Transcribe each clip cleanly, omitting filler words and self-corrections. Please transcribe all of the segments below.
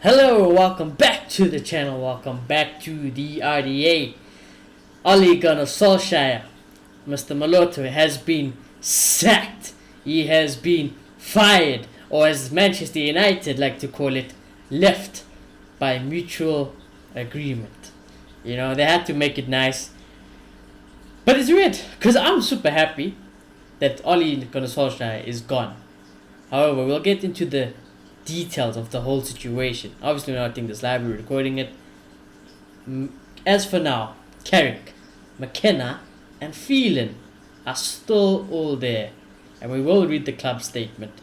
Hello, welcome back to the channel. Welcome back to the RDA. Ole Gunnar Solksjaer, Mr. Maloto, has been sacked. He has been fired, or as Manchester United like to call it, left by mutual agreement. You know, they had to make it nice. But it's weird, because I'm super happy that Ole Gunnar Solskjaer is gone. However, we'll get into the details of the whole situation. Obviously, we're not doing this live, we're recording it. As for now, Carrick, McKenna, and Phelan are still all there, and we will read the club statement.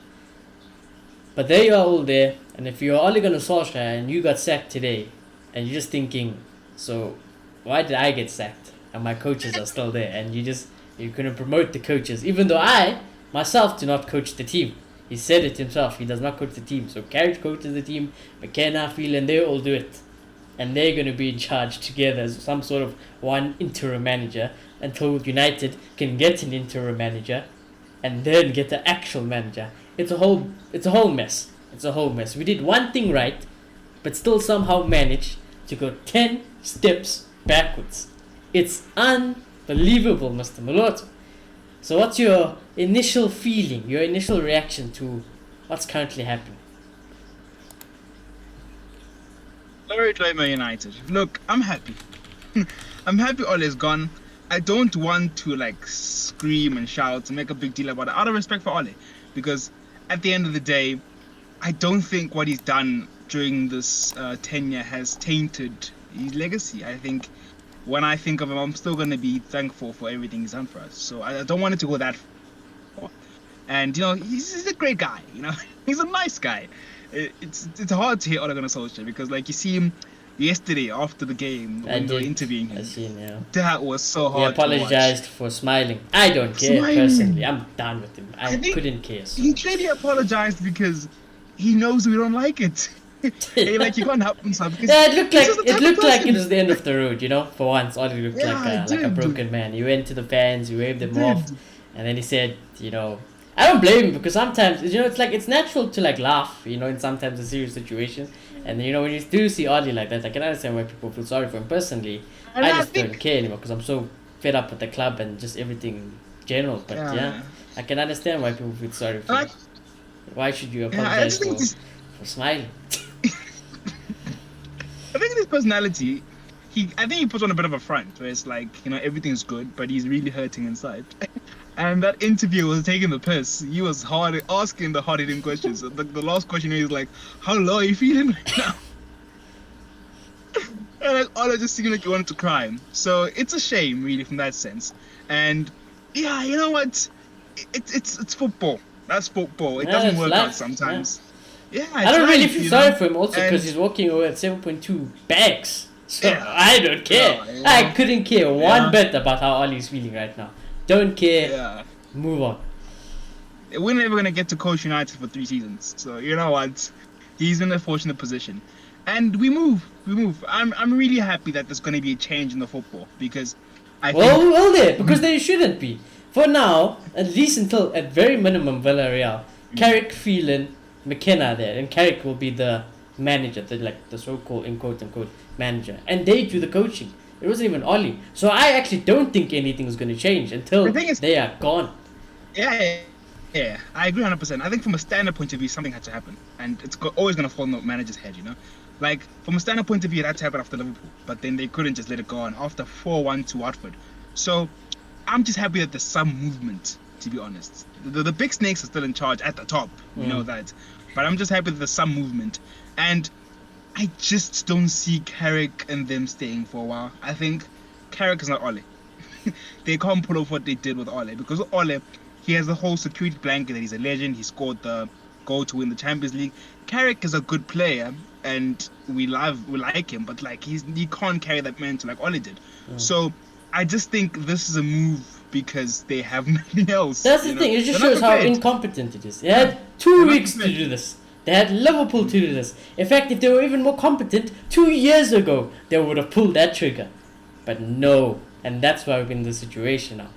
But they are all there, and if you're Ole Gunnar Solskjaer and you got sacked today, and you're just thinking, so why did I get sacked? And my coaches are still there, and you couldn't promote the coaches, even though I myself do not coach the team. He said it himself. He does not coach the team. So Carrick coaches the team. McKenna, Phelan, they all do it. And they're going to be in charge together as some sort of one interim manager until United can get an interim manager and then get the actual manager. It's a whole mess. It's a whole mess. We did one thing right, but still somehow managed to go 10 steps backwards. It's unbelievable, Mr. Maloto. So what's your initial feeling, your initial reaction to what's currently happening? Glory to Man United. Look, I'm happy. I'm happy Ole's gone. I don't want to scream and shout and make a big deal about it out of respect for Ole, because at the end of the day, I don't think what he's done during this tenure has tainted his legacy. I think when I think of him, I'm still going to be thankful for everything he's done for us. So I don't want it to go that far. And, he's a great guy, He's a nice guy. It's hard to hate Ole Gunnar Solskjaer because, you see him yesterday after the game when they were interviewing him. That was so hard. He apologized for smiling. I don't care, personally. I'm done with him. I couldn't care. So he clearly apologized because he knows we don't like it. You can't help himself. Yeah, it looked like it was the end of the road, For once, Ole looked like a broken man. He went to the fans, he waved them off, and then he said, I don't blame him because sometimes, it's natural to laugh, in sometimes a serious situation. And when you do see Ole like that, I can understand why people feel sorry for him. Personally, I just don't care anymore because I'm so fed up with the club and just everything in general. But I can understand why people feel sorry for him. Why should you apologize for smiling? I think his personality, I think he puts on a bit of a front where it's everything's good, but he's really hurting inside. And that interview was taking the piss. He was asking the hard-hitting questions. The last question is how low are you feeling right now? And Ole just seemed like he wanted to cry. So it's a shame, really, from that sense. And yeah, you know what? It's football. That's football. It doesn't work out sometimes. Yeah, I don't really feel sorry for him also because he's walking away at 7.2 bags. So I don't care. I couldn't care one bit about how Ole's feeling right now. Don't care. Yeah. Move on. We're never gonna get to coach United for 3 seasons. So you know what? He's in a fortunate position, and we move. I'm really happy that there's gonna be a change in the football because because there shouldn't be. For now, at least until at very minimum Villarreal, Carrick, Phelan, McKenna there, and Carrick will be the manager, the so-called in quote unquote manager, and they do the coaching. It wasn't even Ole, so I actually don't think anything's going to change until they are gone. Yeah, I agree 100%. I think from a standard point of view, something had to happen, and it's always going to fall on the manager's head, from a standard point of view, it had to happen after Liverpool, but then they couldn't just let it go on after 4-1 to Watford. So I'm just happy that there's some movement, to be honest. The big snakes are still in charge at the top, we know that, but I'm just happy that there's some movement, and I just don't see Carrick and them staying for a while. I think Carrick is not Ole. They can't pull off what they did with Ole because Ole, he has the whole security blanket that he's a legend. He scored the goal to win the Champions League. Carrick is a good player and we like him, but he can't carry that mantle like Ole did. So I just think this is a move because they have nothing else. That's the thing. It just shows how incompetent it is. They had 2 weeks to do this. They had Liverpool to do this. In fact, if they were even more competent, 2 years ago, they would have pulled that trigger. But no. And that's why we're in this situation now.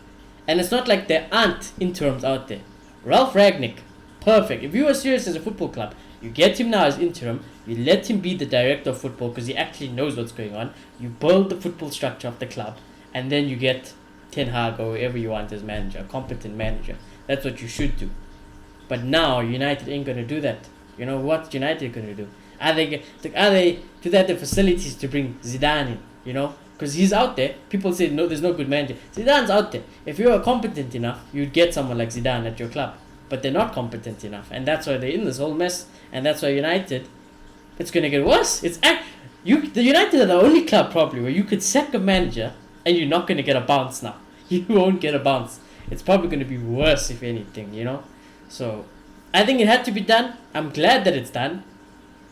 And it's not like there aren't interims out there. Ralph Ragnick, perfect. If you were serious as a football club, You get him now as interim. You let him be the director of football because he actually knows what's going on. You build the football structure of the club, and then you get Ten Hag or whoever you want as manager, a competent manager. That's what you should do. But now United ain't gonna do that. You know what United gonna do? Are they do they have the facilities to bring Zidane in? You know, because he's out there. People say no, there's no good manager. Zidane's out there. If you were competent enough, you'd get someone like Zidane at your club. But they're not competent enough, and that's why they're in this whole mess. And that's why United, it's gonna get worse. The United are the only club probably where you could sack a manager and you're not gonna get a bounce now. You won't get a bounce. It's probably gonna be worse if anything, you know. So I think it had to be done. I'm glad that it's done,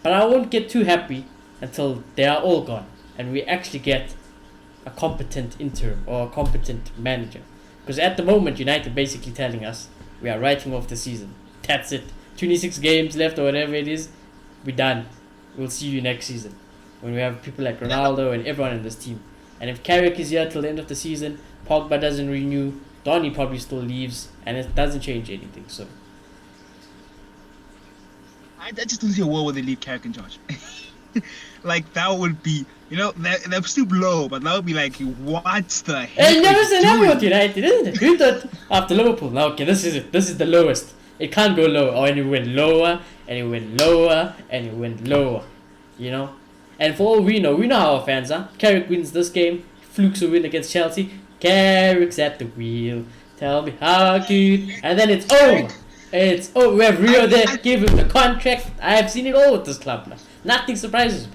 but I won't get too happy until they are all gone and we actually get a competent interim or a competent manager. Because at the moment, United basically telling us we are writing off the season. That's it. 26 games left or whatever it is. We're done. We'll see you next season when we have people like Ronaldo and everyone in this team. And if Carrick is here till the end of the season, Pogba doesn't renew, Donny probably still leaves, and it doesn't change anything. So I just don't see a world where they leave Carrick in charge. Like, that would be, you know, they're still low, but that would be like, what the heck? It's never said never with United, isn't it? We thought after Liverpool, now okay, this is it. This is the lowest. It can't go lower. Or and it went lower, and it went lower, and it went lower. You know? And for all we know how our fans are. Carrick wins this game, flukes a win against Chelsea. Carrick's at the wheel. Tell me how cute. And then it's over. It's over. We have Rio there, give him the contract. I have seen it all with this club now. Nothing surprises me.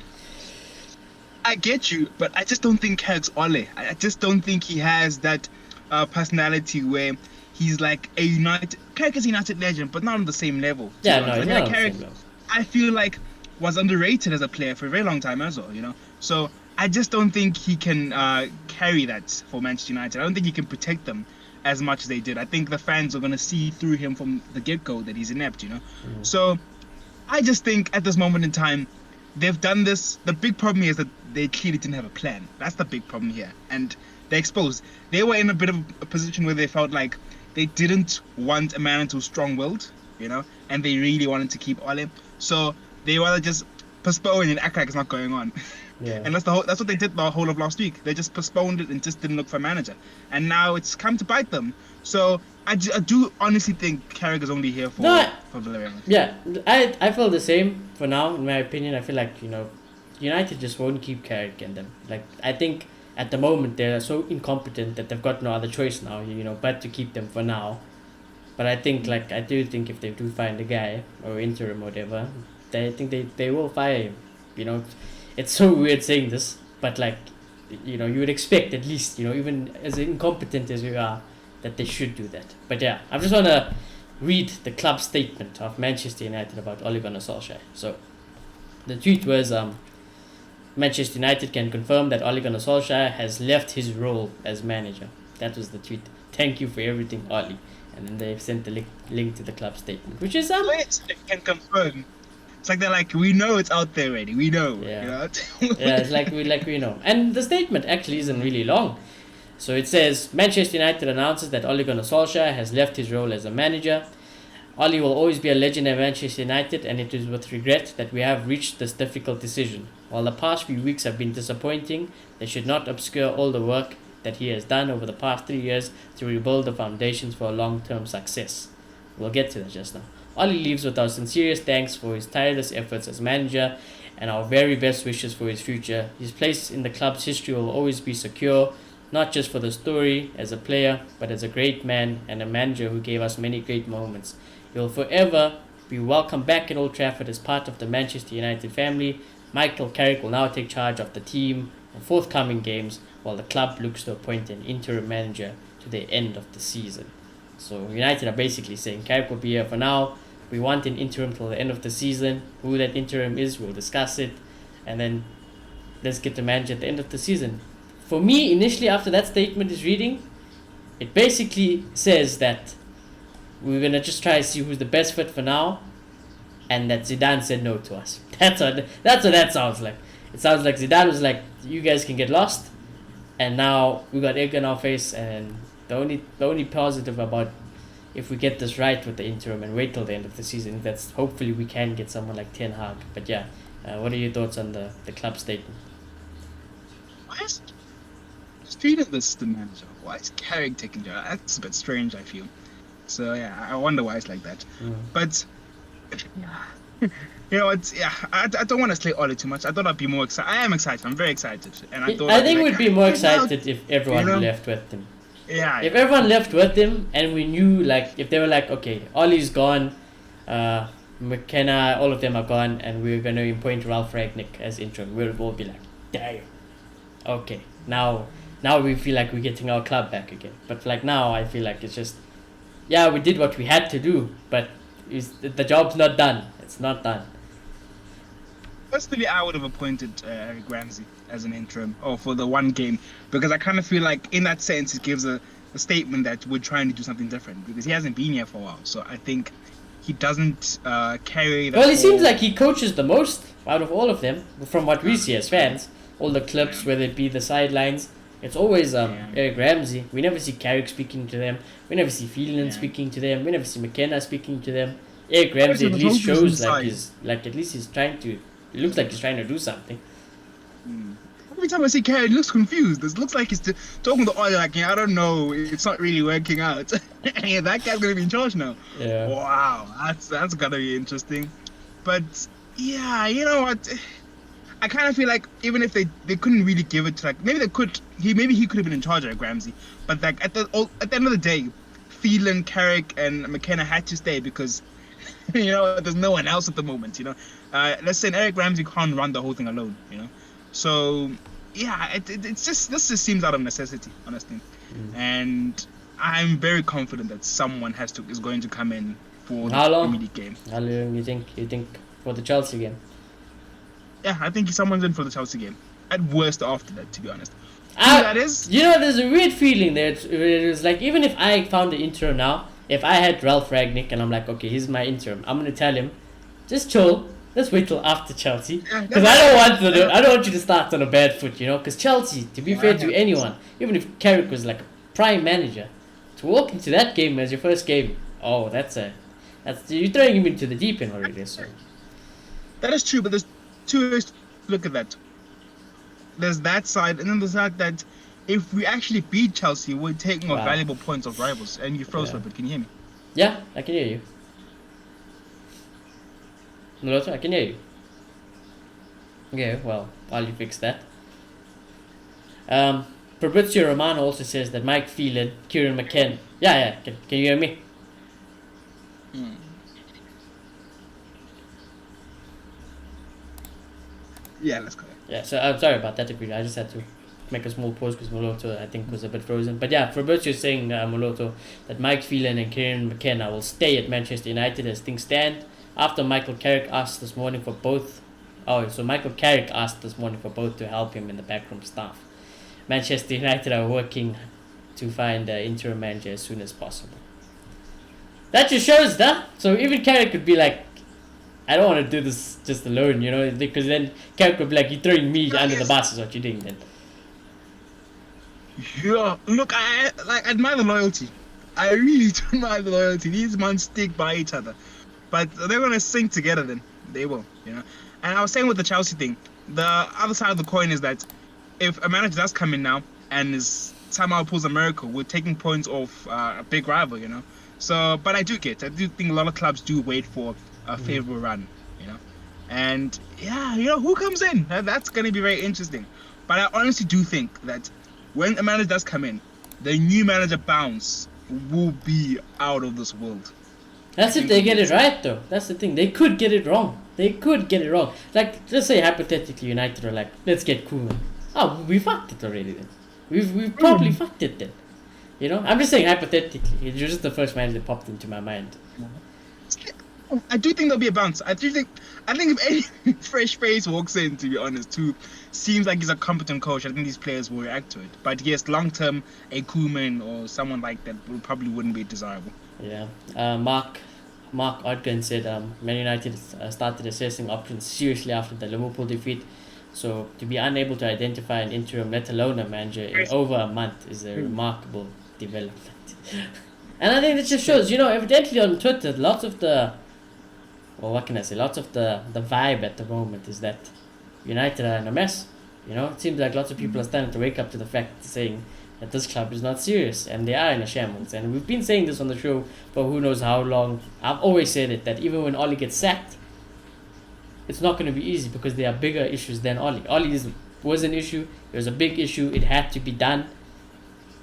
I get you, but I just don't think Carrick's Ole. I just don't think he has that personality where he's like a United. Carrick is a United legend, but not on the same level. Yeah, no, he's not. Carrick, I feel like was underrated as a player for a very long time as well. You know, so I just don't think he can carry that for Manchester United. I don't think he can protect them as much as they did. I think the fans are gonna see through him from the get-go that he's inept. You know, so I just think at this moment in time, they've done this. The big problem here is that they clearly didn't have a plan. That's the big problem here. And they're exposed. They were in a bit of a position where they felt like they didn't want a man who's strong-willed, you know, and they really wanted to keep Ole. So they rather just postpone and act like it's not going on. Yeah. And that's what they did the whole of last week. They just postponed it and just didn't look for a manager. And now it's come to bite them. So I do honestly think Carrick is only here for Villarreal. Yeah, I feel the same for now. In my opinion, I feel like, you know, United just won't keep Carrick in them. Like, I think at the moment they're so incompetent that they've got no other choice now, you know, but to keep them for now. But I think, like, I do think if they do find a guy or interim or whatever, I think they will fire him. You know, it's so weird saying this, but like, you know, you would expect at least, you know, even as incompetent as we are, that they should do that. But yeah, I just want to read the club statement of Manchester United about Ole Gunnar Solskjaer. So the tweet was, Manchester United can confirm that Ole Gunnar Solskjaer has left his role as manager. That was the tweet. Thank you for everything, Ole. And then they've sent the link to the club statement, which is They can confirm. It's like they're like, we know it's out there already. We know. Yeah. You know? Yeah, it's like we know. And the statement actually isn't really long. So it says, Manchester United announces that Ole Gunnar Solskjaer has left his role as a manager. Ole will always be a legend at Manchester United, and it is with regret that we have reached this difficult decision. While the past few weeks have been disappointing, they should not obscure all the work that he has done over the past 3 years to rebuild the foundations for long-term success. We'll get to that just now. Ole leaves with our sincerest thanks for his tireless efforts as manager and our very best wishes for his future. His place in the club's history will always be secure, not just for the story as a player, but as a great man and a manager who gave us many great moments. He will forever be welcome back at Old Trafford as part of the Manchester United family. Michael Carrick will now take charge of the team for forthcoming games, while the club looks to appoint an interim manager to the end of the season. So United are basically saying Carrick will be here for now. We want an interim till the end of the season. Who that interim is, we'll discuss it, and then let's get the manager at the end of the season. For me, initially after that statement is reading, it basically says that we're gonna just try to see who's the best fit for now, and that Zidane said no to us. That's what that sounds like. It sounds like Zidane was like, you guys can get lost, and now we got egg on our face. And the only positive about if we get this right with the interim and wait till the end of the season, that's hopefully we can get someone like Ten Hag. But yeah, what are your thoughts on the club statement? Why is Street the assistant manager? Why is Carrick taking job? That's a bit strange, I feel. So yeah, I wonder why it's like that. But you know, I don't want to slay Ole too much. I thought I'd be more excited. I am excited. I'm very excited, and I thought I think like, we'd be more get out. excited if everyone You know? left with him. Yeah. If everyone left with him, and we knew, like, if they were like, okay, Ollie's gone, McKenna, all of them are gone, and we're going to appoint Ralph Ragnick as interim, we'll all be like, damn. Okay, now we feel like we're getting our club back again. But like now, I feel like it's just, yeah, we did what we had to do, but the job's not done. It's not done. Personally, I would have appointed Eric Ramsey as an interim, or for the one game, because I kind of feel like in that sense it gives a statement that we're trying to do something different, because he hasn't been here for a while. So I think he doesn't carry that. Well, it seems like he coaches the most out of all of them, from what we see as fans. All the clips, whether it be the sidelines, it's always Eric Ramsey. We never see Carrick speaking to them. We never see Phelan speaking to them. We never see McKenna speaking to them. Eric Ramsey at least shows at least he's trying to. It looks like he's trying to do something. Every time I see Carrick, he looks confused. It looks like he's talking to Ole like, I don't know, it's not really working out. Yeah, that guy's gonna be in charge now. Yeah. Wow, that's gonna be interesting. But yeah, you know what? I kind of feel like even if they couldn't really give it to, like, maybe they could. Maybe he could have been in charge of Ramsey. But like at the end of the day, Phelan, Carrick, and McKenna had to stay because you know there's no one else at the moment. You know, let's say Eric Ramsey can't run the whole thing alone. You know, so yeah, this just seems out of necessity, honestly. And I'm very confident that someone is going to come in for the Premier League game. How long you think for the Chelsea game? Yeah, I think someone's in for the Chelsea game. At worst, after that, to be honest. That is. You know, there's a weird feeling there. It was like, even if I found the interim now, if I had Ralph Ragnick and I'm like, okay, he's my interim, I'm gonna tell him, just chill. Let's wait till after Chelsea, because I don't want you to start on a bad foot, you know. Because Chelsea, to be fair to anyone, even if Carrick was like a prime manager, to walk into that game as your first game, that's you're throwing him into the deep end already. So that is true, but there's two ways to look at that. There's that side, and then there's that if we actually beat Chelsea, we're taking off valuable points of rivals. And you froze for a bit. Can you hear me? Yeah, I can hear you. Moloto, I can hear you. Okay, well, while you fix that. Fabrizio Romano also says that Mike Phelan, Kieran McKenna. Yeah, can you hear me? Yeah, let's go. Yeah, so I'm sorry about that. I just had to make a small pause because Moloto, I think, was a bit frozen. But yeah, Fabrizio is saying, Moloto, that Mike Phelan and Kieran McKenna will stay at Manchester United as things stand. After Michael Carrick asked this morning for both. Michael Carrick asked this morning for both to help him in the backroom staff. Manchester United are working to find an interim manager as soon as possible. That just shows that. So even Carrick could be like, I don't want to do this just alone, you know, because then Carrick would be like, you're throwing me under the bus is what you're doing then. Yeah, look, I admire the loyalty. I really do admire the loyalty. These men stick by each other. But they're going to sing together then. They will, you know. And I was saying with the Chelsea thing, the other side of the coin is that if a manager does come in now and somehow pulls a miracle, we're taking points off a big rival, you know. So, but I do think a lot of clubs do wait for a favorable run, you know. And yeah, you know, who comes in? That's going to be very interesting. But I honestly do think that when a manager does come in, the new manager bounce will be out of this world. That's if they get it right, though. That's the thing. They could get it wrong. Like, let's say hypothetically United are like, let's get Koeman. Oh, we fucked it already then. We've probably fucked it then. You know? I'm just saying hypothetically. It's just the first man that popped into my mind. I do think there'll be a bounce. I think if any fresh face walks in, to be honest, who seems like he's a competent coach, I think these players will react to it. But yes, long term, a Koeman or someone like that probably wouldn't be desirable. Yeah. Mark Odkin said Man United started assessing options seriously after the Liverpool defeat. So to be unable to identify an interim, let alone a manager, in over a month is a remarkable development. And I think it just shows, evidently on Twitter, lots of the, well, what can I say? Lots of the vibe at the moment is that United are in a mess. It seems like lots of people are starting to wake up to the fact, saying that this club is not serious and they are in a shambles. And we've been saying this on the show for who knows how long. I've always said it, that even when Ole gets sacked, it's not going to be easy because there are bigger issues than Ole. Was an issue. It was a big issue. It had to be done.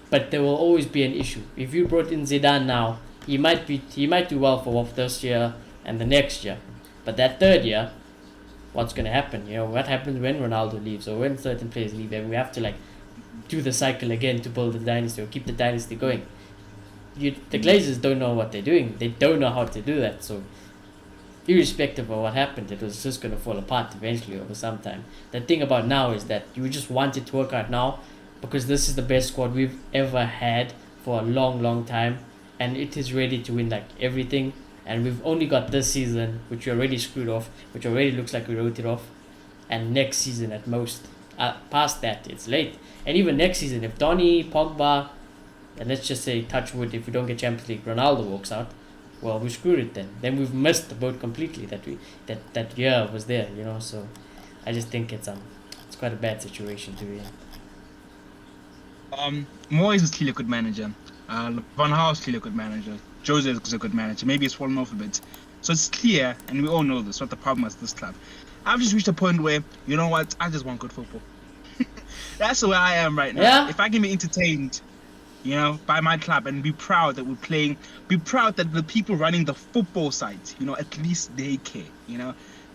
But there will always be an issue. If you brought in Zidane now, he might do well for this year and the next year. But that third year, what's going to happen? What happens when Ronaldo leaves or when certain players leave, and we have to do the cycle again to build the dynasty or keep the dynasty going. The Glazers don't know what they're doing. They don't know how to do that. So, irrespective of what happened, it was just going to fall apart eventually over some time. The thing about now is that you just want it to work out now because this is the best squad we've ever had for a long, long time, and it is ready to win everything. And we've only got this season, which we already screwed off, which already looks like we wrote it off, and next season at most. Past that, it's late. And even next season, if Donny, Pogba, and let's just say, touch wood, if we don't get Champions League, Ronaldo walks out, well, we screwed it then. Then we've missed the boat completely that year was there, So I just think it's quite a bad situation to be in. Moyes is clearly a good manager. Van Gaal is clearly a good manager. Jose is a good manager. Maybe it's fallen off a bit. So it's clear, and we all know this, what the problem is with this club. I've just reached a point where, you know what, I just want good football. That's where I am right now. Yeah. If I can be entertained, by my club and be proud that we're playing, be proud that the people running the football side, at least they care,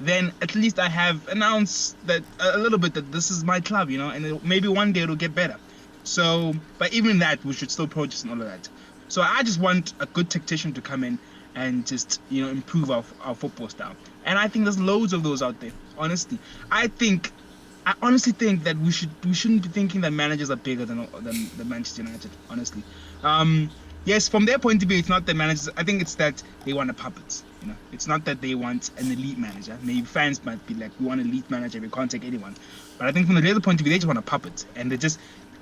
then at least I have announced that a little bit that this is my club, and maybe one day it'll get better. So, but even that, we should still progress and all of that. So I just want a good tactician to come in and just, improve our football style. And I think there's loads of those out there, honestly. I honestly think that we shouldn't be thinking that managers are bigger than Manchester United, honestly. Yes, from their point of view, it's not that managers, I think it's that they want a puppet, It's not that they want an elite manager. Maybe fans might be like, we want an elite manager, we can't take anyone. But I think from the other point of view, they just want a puppet. And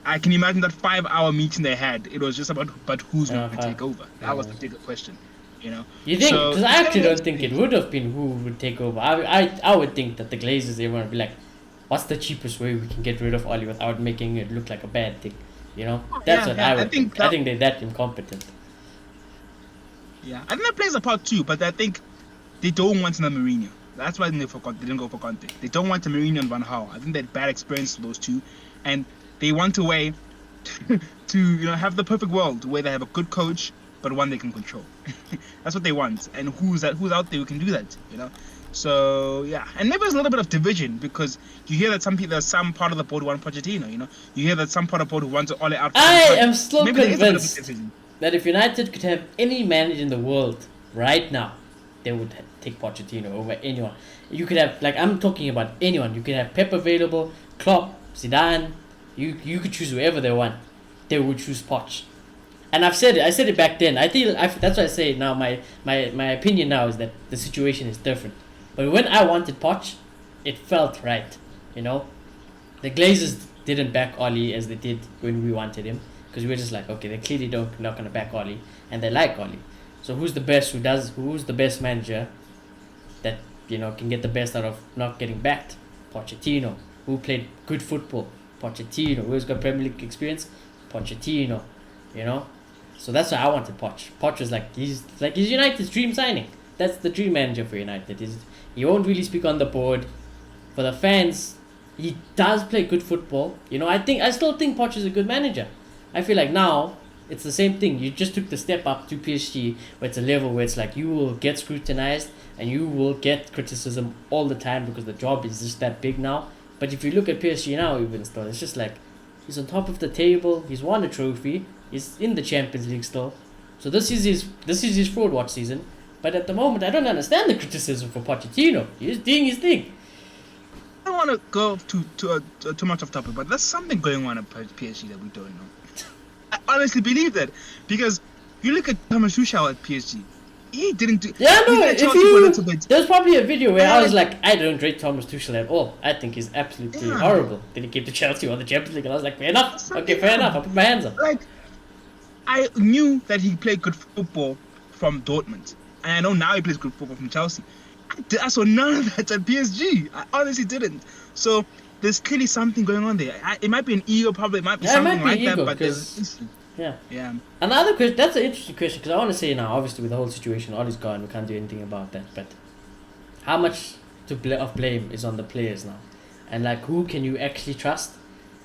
I can imagine that 5-hour meeting they had, it was just about who's going to take over. That was the bigger question, You think? Because I actually don't think it would have been who would take over. I would think that the Glazers, everyone would be like, what's the cheapest way we can get rid of Ole without making it look like a bad thing? That's what I would think. I think they're that incompetent. Yeah, I think that plays a part too, but I think they don't want another Mourinho. That's why they didn't go for Conte. They don't want a Mourinho and Van Gaal. I think they had bad experience with those two, and they want a way to have the perfect world where they have a good coach, but one they can control. That's what they want, and who's out there who can do that, So yeah, and maybe there's a little bit of division because you hear that some part of the board want Pochettino. You hear that some part of the board wants Ole out. I am still convinced that if United could have any manager in the world right now, they would take Pochettino over anyone. You could have, I'm talking about anyone. You could have Pep available, Klopp, Zidane. You could choose whoever they want. They would choose Poch. And I said it back then. That's why I say now. My opinion now is that the situation is different. But when I wanted Poch, it felt right, The Glazers didn't back Ole as they did when we wanted him, because we were just like, okay, they clearly not going to back Ole, and they like Ole. So who's the best manager that can get the best out of not getting backed? Pochettino, who played good football. Pochettino, who's got Premier League experience. Pochettino, So that's why I wanted Poch. Poch was he's United's dream signing. That's the dream manager for United. He won't really speak on the board. For the fans, he does play good football. I still think Poch is a good manager. I feel like now it's the same thing. You just took the step up to PSG, where it's a level where it's you will get scrutinized and you will get criticism all the time because the job is just that big now. But if you look at PSG now, even still, it's just he's on top of the table. He's won a trophy. He's in the Champions League still. So this is his fraud watch season. But at the moment, I don't understand the criticism for Pochettino. He's doing his thing. I don't want to go too much off topic, but there's something going on at PSG that we don't know. I honestly believe that, because you look at Thomas Tuchel at PSG, he didn't do. Yeah, no. There's probably a video where I was like, I don't rate Thomas Tuchel at all. I think he's absolutely horrible. Then he came to Chelsea on the Champions League, and I was like, fair enough. Okay, fair enough. I'll put my hands up. I knew that he played good football from Dortmund, and I know now he plays good football from Chelsea. I saw none of that at PSG. I honestly didn't. So there's clearly something going on there. It might be an ego problem. It might be Yeah, it something might be like ego that. But because yeah. yeah. Another question. That's an interesting question because I want to say now, obviously, with the whole situation, Ollie's gone. We can't do anything about that. But how much of blame is on the players now, and like who can you actually trust?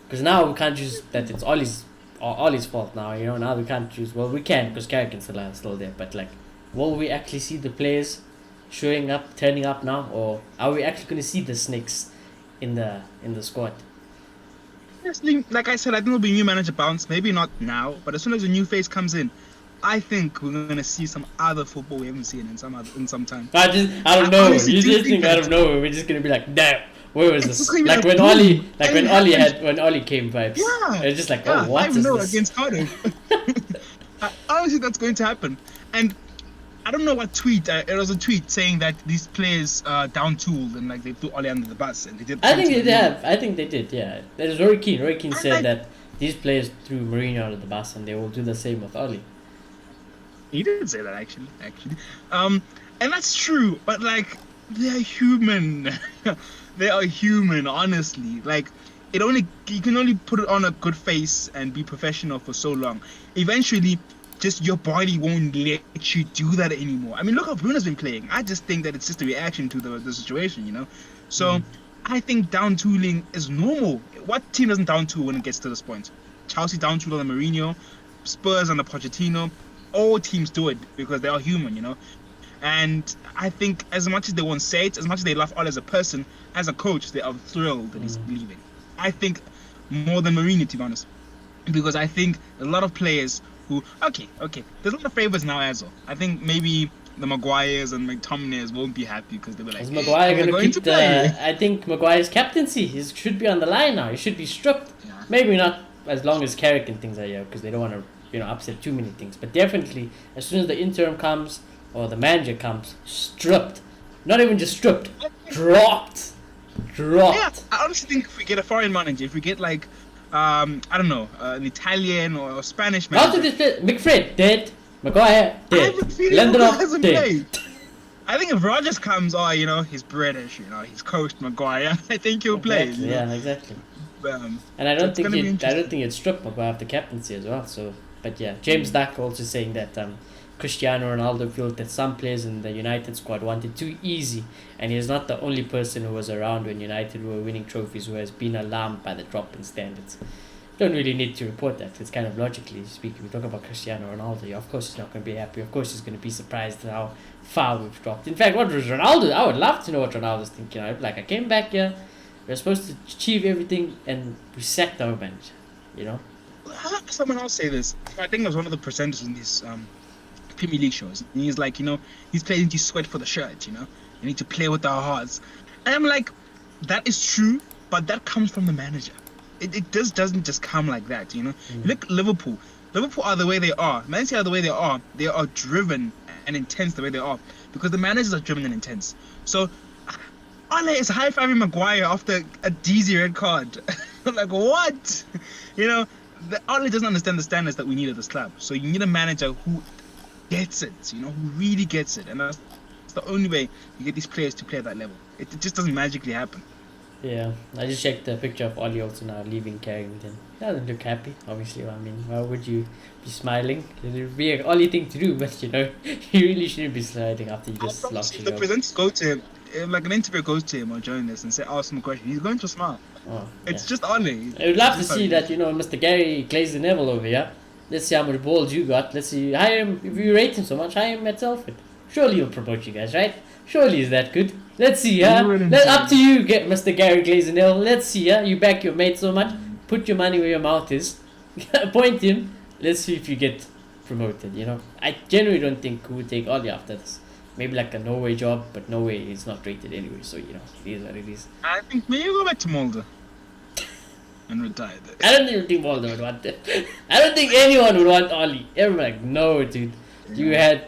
Because now we can't use that it's Ollie's fault now. You know, now we can't choose. Well, we can because Carrigan's still there. But like, will we actually see the players showing up, turning up now, or are we actually going to see the snakes in the squad? Yes, like I said, I think there'll be a new manager bounce. Maybe not now, but as soon as a new face comes in, I think we're gonna see some other football we haven't seen in some time. I don't know. honestly You do just think that. out of nowhere we're just gonna be like, damn, where was It's this? just gonna be Like like, when Ollie, boom, like and when it Ollie happened. when Ollie came vibes. Yeah, It's just like, yeah, oh, what is 5-0 this? against Cardiff. Honestly, that's going to happen. And I don't know what tweet. It was a tweet saying that these players down tooled and like they threw Ole under the bus and they did. I think plenty they of have. I think they did. Yeah, there's Roy Keane. Roy Keane I said like- that these players threw Mourinho under the bus, and they will do the same with Ollie. He did say that actually. And that's true. But like, they are human. They are human. Honestly, like, you can only put it on a good face and be professional for so long. Eventually, just your body won't let you do that anymore. I mean, look how Bruno's been playing. I just think that it's just a reaction to the situation, you know. So I think down tooling is normal. What team doesn't down tool when it gets to this point? Chelsea down tool under Mourinho, Spurs under Pochettino. All teams do it because they are human, you know. And I think as much as they won't say it, as much as they love Ole as a person, as a coach, they are thrilled that he's leaving. I think more than Mourinho, to be honest, because I think a lot of players who okay, there's a lot of favors now as well. I think maybe the Maguires and McTominays won't be happy because they were like, Is Maguire "Am I going to keep play?" I think Maguire's captaincy should be on the line now. He should be stripped. Yeah. Maybe not as long as Carrick and things are here because they don't want to upset too many things. But definitely as soon as the interim comes or the manager comes, stripped. Not even just stripped, dropped. Yeah, I honestly think if we get a foreign manager, if we get like, I don't know, an Italian or Spanish Not manager. to this McFred dead, Maguire I dead, have a feeling Maguire Lindelof hasn't dead. played. I think if Rogers comes, he's British, he's coached Maguire. I think he'll play. Exactly, yeah, exactly. Um, And I So don't it's think gonna be it, I interesting. don't think it's stripped Maguire of the captaincy as well. So, but yeah, James Duck also saying that Cristiano Ronaldo felt that some players in the United squad wanted too easy, and he's not the only person who was around when United were winning trophies who has been alarmed by the drop in standards. Don't really need to report that. It's kind of logically speaking. We talk about Cristiano Ronaldo. Of course, he's not going to be happy. Of course, he's going to be surprised at how far we've dropped. In fact, what was Ronaldo? I would love to know what Ronaldo's thinking. Like, I came back here, we're supposed to achieve everything, and we sacked our manager. You know. I heard someone else say this. I think it was one of the presenters in these Premier League shows. And he's like, these players need to sweat for the shirt. They need to play with their hearts. And I'm like, that is true, but that comes from the manager. It doesn't just come like that. Look at Liverpool. Liverpool are the way they are. Man City are the way they are. They are driven and intense the way they are because the managers are driven and intense. So Ole is high-fiving Maguire after a DZ red card. Like, what? Ole doesn't understand the standards that we need at this club. So you need a manager who gets it, who really gets it. And that's the only way you get these players to play at that level. It just doesn't magically happen. Yeah, I just checked the picture of Ollie also now leaving Carrington. He doesn't look happy, obviously. I mean, why would you be smiling? It would be an Ollie thing to do, but you really shouldn't be sliding after you just lost If your the job. presenters go to him, if like an interviewer goes to him or journalist and ask him a question, he's going to smile. Oh, It's yeah. just Ole. I would love to see that, Mr. Gary Glazer Neville over here. Let's see how much balls you got. Let's see, hire him, if you rate him so much, hire him at Telford. Surely he'll promote you guys, right? Surely he's that good. Let's see, huh? Up to you, get Mr. Gary Glazer Neville. Let's see, huh? You back your mate so much. Put your money where your mouth is. Appoint him. Let's see if you get promoted, I generally don't think who would take Ollie after this. Maybe like a Norway job, but Norway is not rated anyway, so it is what it is. I think maybe you go back to Molde and retire there. I don't even think Waldo would want it. I don't think anyone would want Ollie. Everyone like, no, dude. You had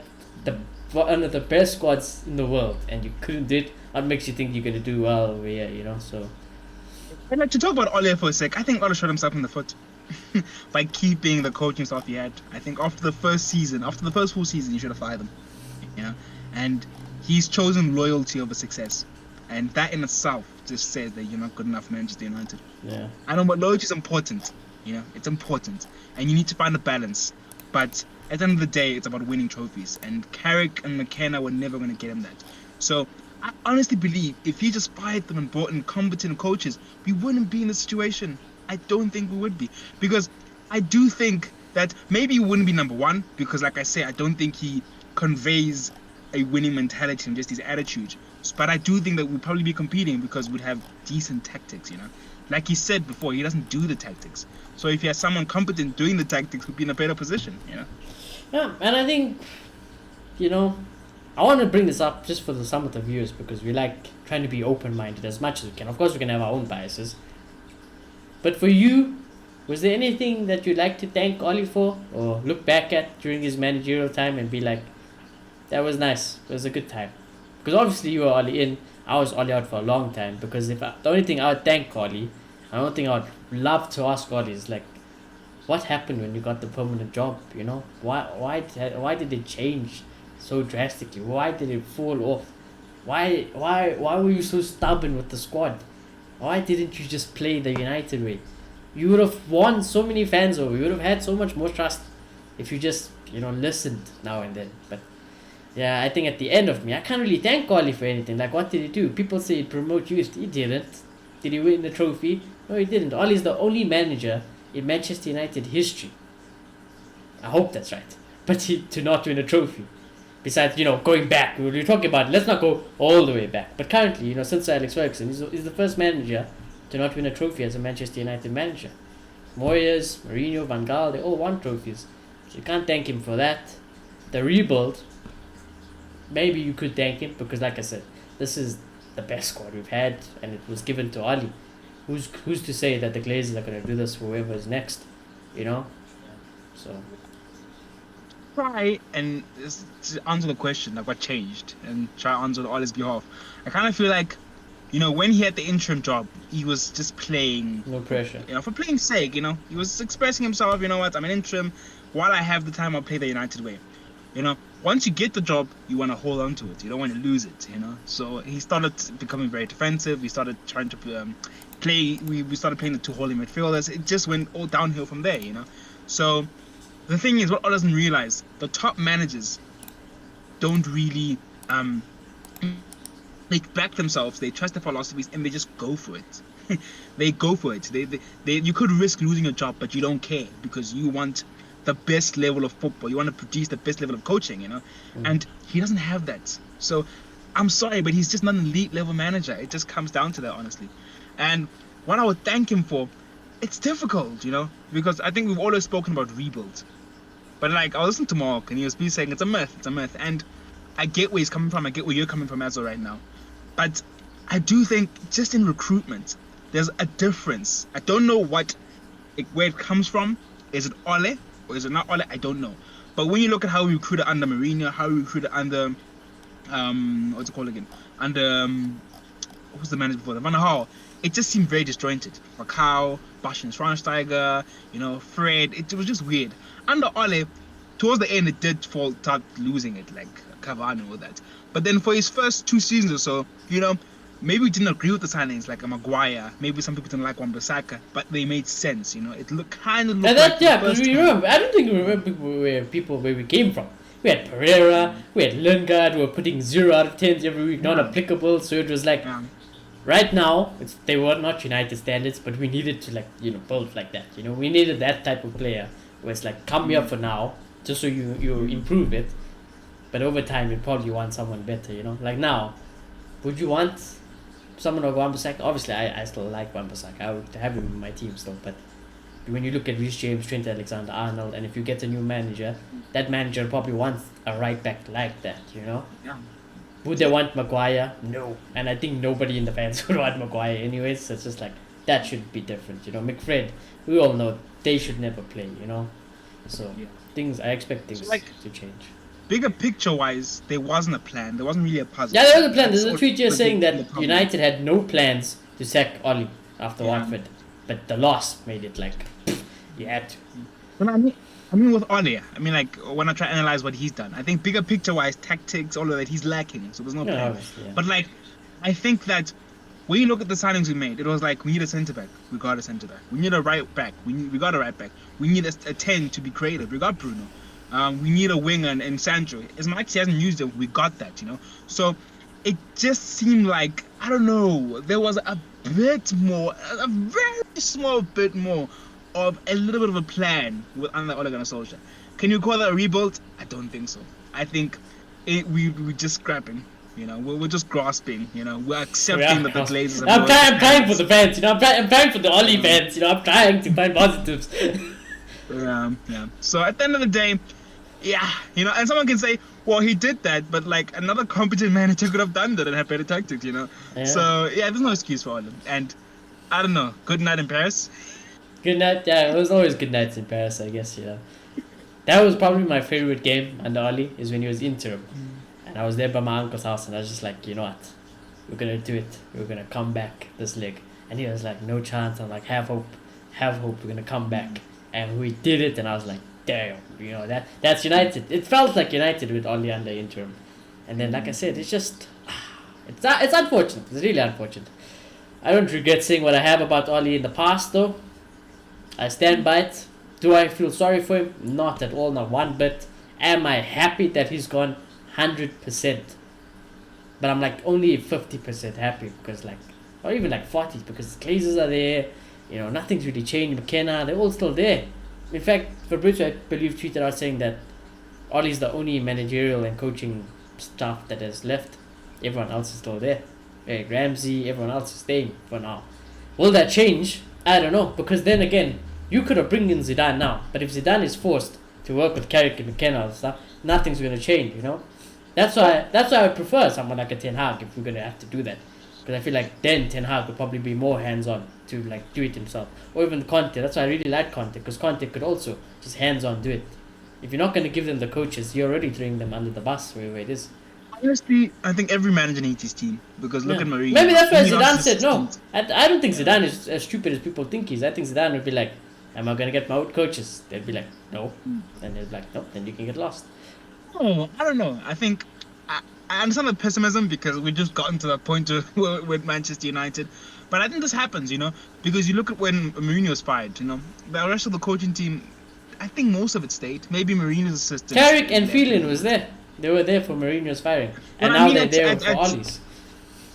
one of the best squads in the world, and you couldn't do it. What makes you think you're gonna do well over here? So I'd like to talk about Ole for a sec. I think Ole shot himself in the foot. by keeping the coaching staff he had. I think after the first full season, you should have fired him. You know, and he's chosen loyalty over success, and that in itself just says that you're not good enough for Manchester United. Yeah. I know, but loyalty is important. You know, it's important, and you need to find a balance. But at the end of the day, it's about winning trophies, and Carrick and McKenna were never going to get him that. So I honestly believe if he just fired them and brought in competent coaches, we wouldn't be in this situation. I don't think we would be, because I do think that maybe he wouldn't be number one, because like I say, I don't think he conveys a winning mentality and just his attitude. But I do think that we'd probably be competing because we'd have decent tactics, you know. Like he said before, he doesn't do the tactics. So if he has someone competent doing the tactics, we'd be in a better position, you know. Yeah, and I think, you know, I want to bring this up just for some of the viewers, because we like trying to be open-minded as much as we can. Of course, we can have our own biases. But for you, was there anything that you'd like to thank Oli for, or look back at during his managerial time and be like, that was nice, it was a good time? Because obviously you were Oli in, I was Oli out for a long time. Because the only thing I would thank Oli, I don't think I would love to ask Oli is like, what happened when you got the permanent job? You know, why did it change so drastically? Why did it fall off? Why were you so stubborn with the squad? Why didn't you just play the United way? You would have won so many fans over. You would have had so much more trust if you just, you know, listened now and then. But yeah, I think at the end of me, I can't really thank Oli for anything. Like, what did he do? People say he promote youth. He didn't. Did he win the trophy? No, he didn't. Oli's the only manager in Manchester United history, I hope that's right, but to not win a trophy. Besides, you know, going back, we were talking about, let's not go all the way back. But currently, you know, since Alex Ferguson, he's the first manager to not win a trophy as a Manchester United manager. Moyes, Mourinho, Van Gaal, they all won trophies. So you can't thank him for that. The rebuild, maybe you could thank him, because like I said, this is the best squad we've had, and it was given to Oli. Who's to say that the Glazers are going to do this for whoever is next, you know? So try and to answer the question, like what changed, and try to answer on his behalf. I kind of feel like, you know, when he had the interim job, he was just playing, no pressure, you know, for playing sake. You know, he was expressing himself. You know what? I'm an interim. While I have the time, I'll play the United way. You know, once you get the job, you want to hold on to it. You don't want to lose it. You know, so he started becoming very defensive. We started trying to play. We started playing the two holding midfielders. It just went all downhill from there. You know, so. The thing is, what I doesn't realize, the top managers don't really they back themselves. They trust their philosophies and they just go for it. They go for it. They you could risk losing your job, but you don't care because you want the best level of football. You want to produce the best level of coaching, you know. And he doesn't have that. So I'm sorry, but he's just not an elite level manager. It just comes down to that, honestly. And what I would thank him for, it's difficult, you know, because I think we've always spoken about rebuild. But like, I listened to Mark and he was saying it's a myth, and I get where he's coming from, I get where you're coming from as well right now. But I do think just in recruitment, there's a difference. I don't know where it comes from. Is it Ole or is it not Ole? I don't know. But when you look at how we recruited under Mourinho, how we recruited under what's it called again? Under who's the manager before that? Van Gaal. It just seemed very disjointed. Falcao, Bastian Schweinsteiger, you know, Fred. It was just weird. Under Ole, towards the end, it did start losing it, like Cavani and all that. But then for his first 2 seasons or so, you know, maybe we didn't agree with the signings, like a Maguire. Maybe some people didn't like Wan-Bissaka, but they made sense, you know. It kind of looked and like that, because we remember. I don't think we remember where we came from. We had Pereira, we had Lingard. We were putting 0 out of 10s every week, not applicable. So it was like. Right now, they were not United standards, but we needed to, like, you know, build like that. You know, we needed that type of player where it's like, come here for now, just so you improve it, but over time you probably want someone better. You know, like now, would you want someone like Wan-Bissaka? Obviously, I still like Wan-Bissaka. I would have him in my team still, but when you look at Reece James, Trent Alexander-Arnold, and if you get a new manager, that manager probably wants a right back like that. You know. Yeah. Would they want Maguire? No. And I think nobody in the fans would want Maguire anyways. So it's just like, that should be different. You know, McFred, we all know they should never play, you know. So I expect things to change. Bigger picture wise, there wasn't a plan. There wasn't really a puzzle. Yeah, there was a plan. There's a tweet here saying that United had no plans to sack Oli after Watford. But the loss made it like... You had to. But I mean, with Ole, I mean, like when I try to analyze what he's done, I think bigger picture-wise, tactics, all of that, he's lacking. So there's no Yeah, plan. obviously. Yeah. But like, I think that when you look at the signings we made, it was like we need a centre back, we got a centre back. We need a right back, we got a right back. We need a 10 to be creative, we got Bruno. We need a winger and Sancho. As much as he hasn't used it, we got that, you know. So it just seemed like, I don't know, there was a bit more, a very small bit more of a little bit of a plan with under Ole Gunnar Solskjaer. Can you call that a rebuild? I don't think so. I think we're just scrapping. You know, we're just grasping. You know, we're accepting that the Glazers have I'm trying for the fans. You know, I'm trying for the Oli fans. You know, I'm trying to find positives. Yeah. So at the end of the day, yeah, you know, and someone can say, well, he did that, but like another competent manager could have done that and had better tactics, you know. Yeah. So yeah, there's no excuse for him. And I don't know. Good night in Paris. Good night. Yeah, it was always good nights in Paris, I guess. You know, that was probably my favorite game under Oli is when he was interim, and I was there by my uncle's house, and I was just like, you know what, we're gonna do it. We're gonna come back this leg, and he was like, no chance. I'm like, have hope. We're gonna come back, and we did it, and I was like, damn, you know that's United. It felt like United with Oli under interim, and then like I said, it's just it's unfortunate. It's really unfortunate. I don't regret saying what I have about Oli in the past though. I stand by it. Do I feel sorry for him? Not at all, not one bit. Am I happy that he's gone 100%? But I'm like only 50% happy because like, or even like 40 because the Glazers are there. You know, nothing's really changed. McKenna, they're all still there. In fact, Fabrizio, I believe, tweeted out saying that Ollie's the only managerial and coaching staff that has left. Everyone else is still there. Eric Ramsey, everyone else is staying for now. Will that change? I don't know, because then again, you could have bring in Zidane now, but if Zidane is forced to work with Carrick and McKenna and stuff, nothing's going to change, you know? That's why I would prefer someone like a Ten Hag if we're going to have to do that. Because I feel like then Ten Hag would probably be more hands-on to like do it himself. Or even Conte. That's why I really like Conte, because Conte could also just hands-on do it. If you're not going to give them the coaches, you're already throwing them under the bus wherever it is. Honestly, I think every manager needs his team because look at Mourinho. Maybe that's why He Zidane lost his said no. team. I don't think Zidane is as stupid as people think he is. I think Zidane would be like, am I going to get my own coaches? They'd be like, no. And they'd be like, no, then you can get lost. Oh, I don't know. I think I understand the pessimism because we just gotten to that point with Manchester United. But I think this happens, you know, because you look at when Mourinho was fired, you know, the rest of the coaching team, I think most of it stayed. Maybe Mourinho's assistant. Carrick and Phelan was there. They were there for Mourinho's firing. And now they're there for Ollie's.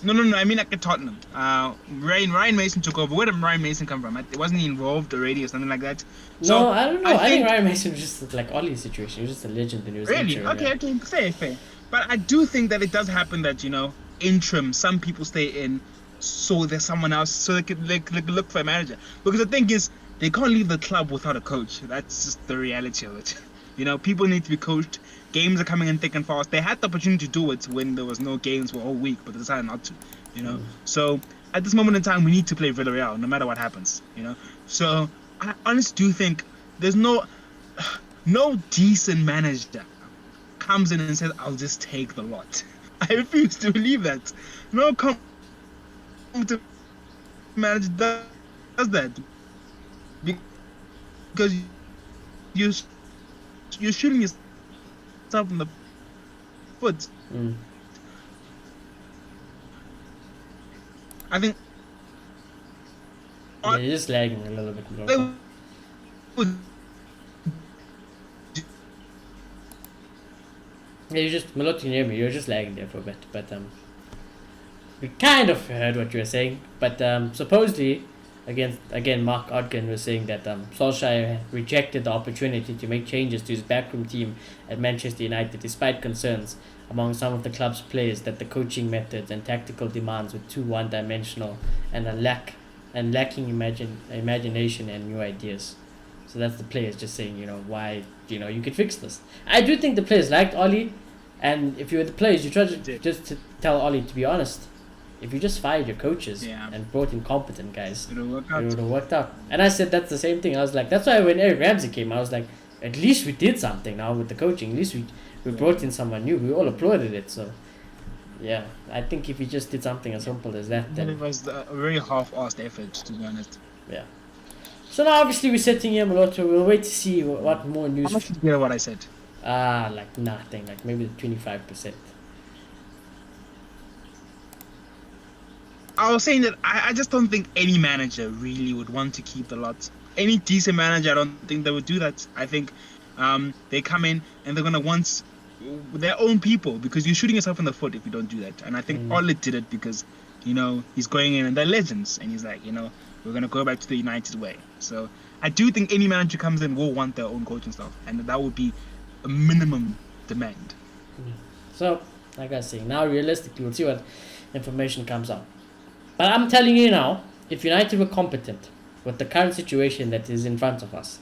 No. I mean like at Tottenham. Ryan Mason took over. Where did Ryan Mason come from? Wasn't he involved already or something like that? So, No, I don't know. I think Ryan Mason was just like Ollie's situation. He was just a legend when he was really? interim, Okay, fair. But I do think that it does happen that, you know, interim, some people stay in so there's someone else, so they can look for a manager. Because the thing is, they can't leave the club without a coach. That's just the reality of it. You know, people need to be coached. Games are coming in thick and fast. They had the opportunity to do it when there was no games for a whole week, but they decided not to, you know. So at this moment in time, we need to play Villarreal, no matter what happens, you know. So I honestly do think there's no decent manager comes in and says, I'll just take the lot. I refuse to believe that. No competent manager does that. Because you're shooting yourself in the foot. I think Yeah, you're just lagging a little bit more. Yeah, you just Malot, can hear me. You're just lagging there for a bit, but we kind of heard what you were saying. But supposedly, again, Mark Odkin was saying that Solskjaer rejected the opportunity to make changes to his backroom team at Manchester United, despite concerns among some of the club's players that the coaching methods and tactical demands were too one-dimensional and lacking imagination and new ideas. So that's the players just saying, you know, why, you know, you could fix this. I do think the players liked Oli, and if you were the players, you tried to just to tell Oli, to be honest, if you just fired your coaches and brought in competent guys, it would have worked out. And I said that's the same thing. I was like, that's why when Eric Ramsey came, I was like, at least we did something now with the coaching. At least we brought in someone new. We all applauded it. So yeah, I think if we just did something as simple as that, then it was a very half-assed effort, to be honest. Yeah. So now obviously we're sitting here, Maloto. We'll wait to see what more news. How much did you hear what I said? Like nothing. Like maybe 25%. I was saying that I just don't think any manager really would want to keep the lot. Any decent manager, I don't think they would do that. I think they come in and they're gonna want their own people, because you're shooting yourself in the foot if you don't do that. And I think Ole did it because, he's going in and they're legends, and he's like, we're gonna go back to the United way. So I do think any manager comes in will want their own coaching staff, and that would be a minimum demand. So, like I say, now realistically, we'll see what information comes out. But I'm telling you now, if United were competent with the current situation that is in front of us,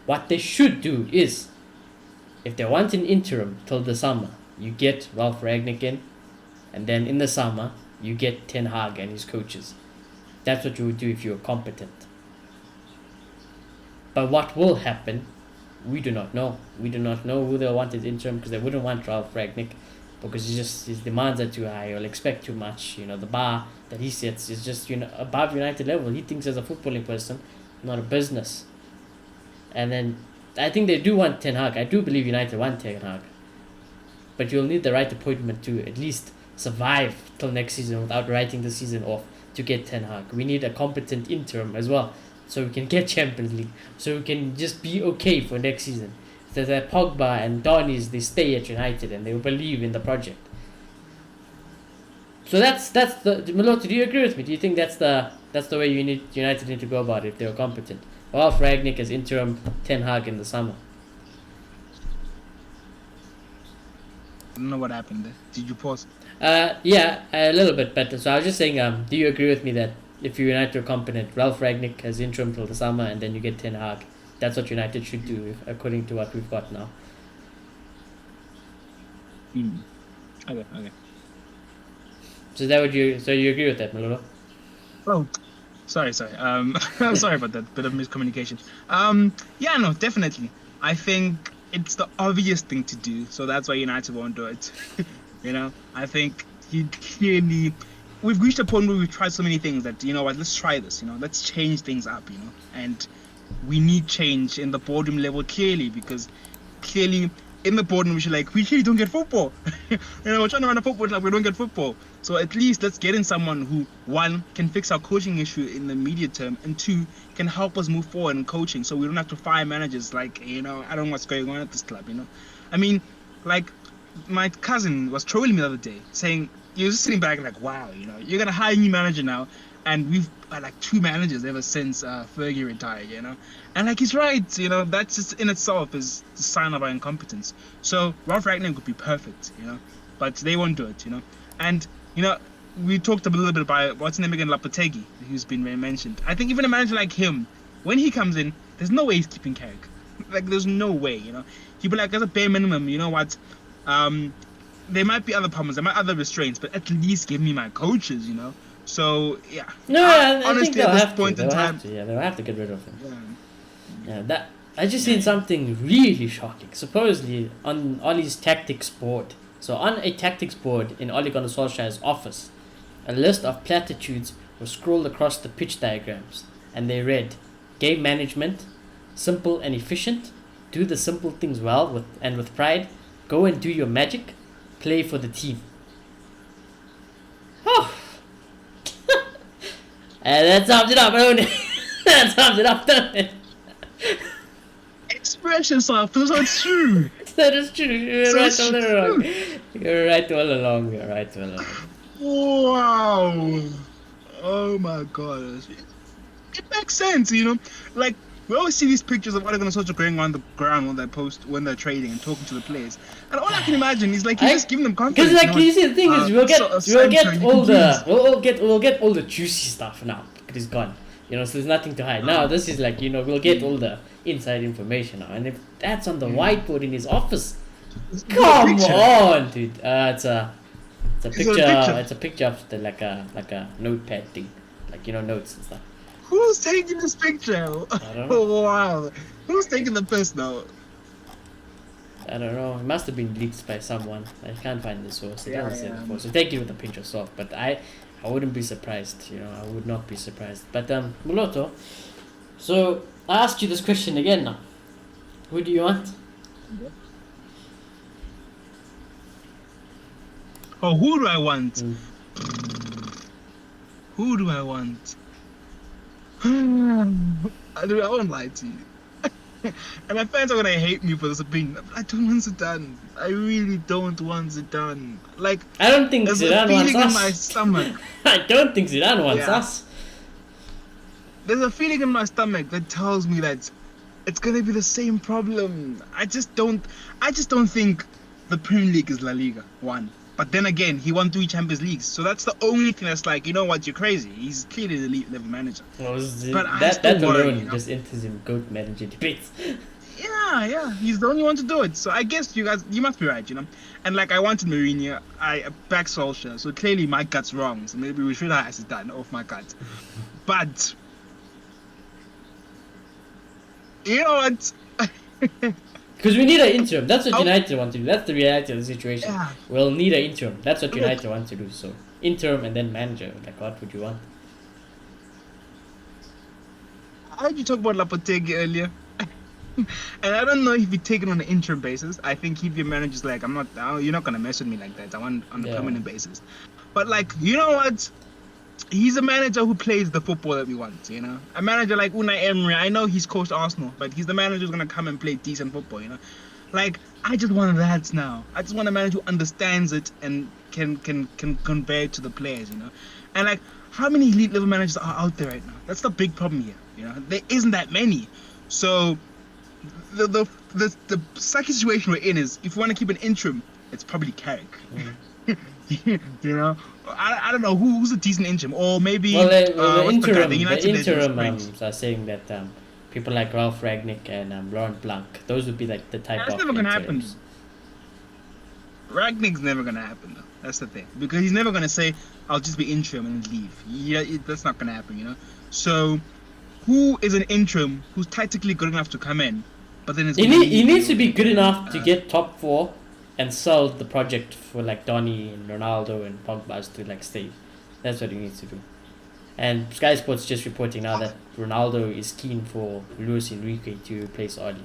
what they should do is, if they want an interim till the summer, you get Ralph Rangnick in, and then in the summer, you get Ten Hag and his coaches. That's what you would do if you were competent. But what will happen, we do not know. We do not know who they'll want as interim, because they wouldn't want Ralph Rangnick, because his demands are too high. He'll expect too much. The bar that he sets is just above United level. He thinks as a footballing person, not a business. And then I think they do want Ten Hag. I do believe United want Ten Hag. But you'll need the right appointment to at least survive till next season without writing the season off to get Ten Hag. We need a competent interim as well, so we can get Champions League, so we can just be okay for next season. So that Pogba and Donny's, they stay at United and they will believe in the project. So that's the Maloto, do you agree with me? Do you think that's the way United need to go about it if they were competent? Ralph Rangnick as interim, Ten Hag in the summer. I don't know what happened there. Did you pause? Yeah, a little bit better. So I was just saying, do you agree with me that if United are competent, Ralph Rangnick as interim till the summer, and then you get Ten Hag? That's what United should do, according to what we've got now. Okay. So you agree with that, Malolo? Oh, sorry. I'm sorry about that bit of miscommunication. Yeah, no, definitely. I think it's the obvious thing to do, so that's why United won't do it. I think we've reached a point where we've tried so many things that, let's try this, let's change things up, and we need change in the boardroom level clearly, because clearly in the boardroom we clearly don't get football. We're trying to run a football club, we don't get football. So at least let's get in someone who, one, can fix our coaching issue in the immediate term, and two, can help us move forward in coaching, so we don't have to fire managers I don't know what's going on at this club, I mean, my cousin was trolling me the other day, saying, he was just sitting back wow, you're gonna hire a new manager now, and we've had 2 managers ever since Fergie retired, and he's right, that's just in itself is the sign of our incompetence. So Ralph Rangnick would be perfect, but they won't do it, and we talked a little bit about what's his name again, Lopetegui, who's been mentioned. I think even a manager like him, when he comes in, there's no way he's keeping Carrick. There's no way, he'd be as a bare minimum, there might be other problems, there might be other restraints, but at least give me my coaches, So yeah. No, I honestly, think they'll at this have point to. in They'll time, have to. Yeah, they'll have to get rid of him. Yeah. That I just seen something really shocking. Supposedly on Ollie's tactics board. So on a tactics board in Ole Gunnar Solskjaer's office, a list of platitudes was scrolled across the pitch diagrams, and they read: game management, simple and efficient, do the simple things well with pride, go and do your magic, play for the team. Oh. And that sums it up, don't it? That sums it up, don't it? express yourself, because it's true. That is true. You're So right it's all along. You're right all along. You're right all along. Wow. Oh my god. It makes sense, we always see these pictures of Ole Gunnar Solskjaer going on the ground when they're trading and talking to the players, and all I can imagine is he's just giving them confidence. Because you see, the thing is, we'll get all the juicy stuff now because he's gone. So there's nothing to hide. Now this is we'll get all the inside information now, and if that's on the whiteboard in his office, come on, dude. It's a picture. It's a picture of like a notepad thing, notes and stuff. Who's taking this picture? I don't know. Wow. Who's taking the piss now? I don't know. It must have been leaked by someone. I can't find the source. It doesn't say the source. So take it with a pinch of salt. But I wouldn't be surprised. I would not be surprised. But Muloto, So I asked you this question again now. Who do you want? Oh, who do I want? Mm. Who do I want? I won't lie to you. And my fans are gonna hate me for this opinion. I don't want Zidane. I really don't want Zidane. Like, I don't think there's a Zidane wants feeling in us. my stomach. I don't think Zidane wants Yeah. us. There's a feeling in my stomach that tells me that it's gonna be the same problem. I just don't think the Premier League is La Liga, one. But then again, he won 3 Champions Leagues, so that's the only thing that's like, you know what, you're crazy. He's clearly the elite level manager. Well, But I that still worry, alone you know? just enters in GOAT manager debates. Yeah, he's the only one to do it. So I guess you guys, you must be right, you know. And like I wanted Mourinho, I back Solskjaer, so clearly my gut's wrong. So maybe we should have Zidane off my gut. But you know what? Because we need an interim. That's what Oh. United want to do. That's the reality of the situation. Yeah. We'll need an interim. That's what Okay. United want to do. So interim and then manager. Like, what would you want? I heard you talk about Lopetegui earlier. And I don't know if you take it on an interim basis. I think if your manager's like, you're not gonna mess with me like that. I want on a Yeah. permanent basis. But like, you know what? He's a manager who plays the football that we want. You know, a manager like Unai Emery. I know he's coached Arsenal, but he's the manager who's gonna come and play decent football. You know, like I just want that now. I just want a manager who understands it and can convey it to the players. You know, and like how many elite level managers are out there right now? That's the big problem here. You know, there isn't that many. So the second situation we're in is if we want to keep an interim, it's probably Carrick. You know, I don't know who's a decent interim, or maybe Well, the what's the guy? interim, the United legend interim Springs. are saying that people like Ralph Ragnick and Laurent Blanc, those would be like the type That's of never gonna happen. interims. Ragnick's never gonna happen though. That's the thing, because he's never gonna say I'll just be interim and then leave. Yeah, that's not gonna happen, you know. So, who is an interim who's tactically good enough to come in, but then He needs to be good enough to get top 4 and sell the project for like Donny and Ronaldo and Pogba to like stay. That's what he needs to do. And Sky Sports just reporting now that Ronaldo is keen for Luis Enrique to replace Oli.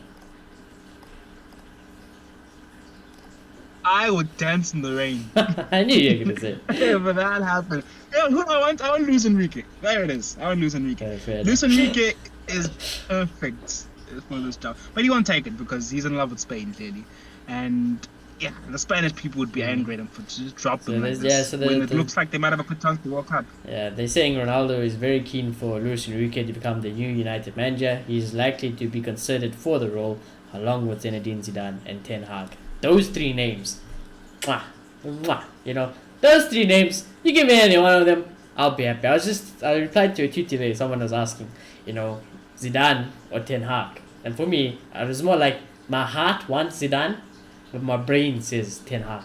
I would dance in the rain. I knew you were gonna say. Yeah, but that happened. Yeah, who do I want? I want Luis Enrique. There it is. I want Luis Enrique. Okay, fair Luis enough. Enrique is perfect for this job, but he won't take it because he's in love with Spain clearly, and yeah, the Spanish people would be angry at him for just dropping him like there's- this yeah, so when it looks like they might have a good chance to World Cup. Yeah, they're saying Ronaldo is very keen for Luis Enrique to become the new United manager. He's likely to be considered for the role along with Zinedine Zidane and Ten Hag. Those 3 names. Mwah, mwah, you know, those 3 names, you give me any one of them, I'll be happy. I replied to a tweet today, someone was asking, you know, Zidane or Ten Hag. And for me, I was more like, my heart wants Zidane, but my brain says Ten Hag.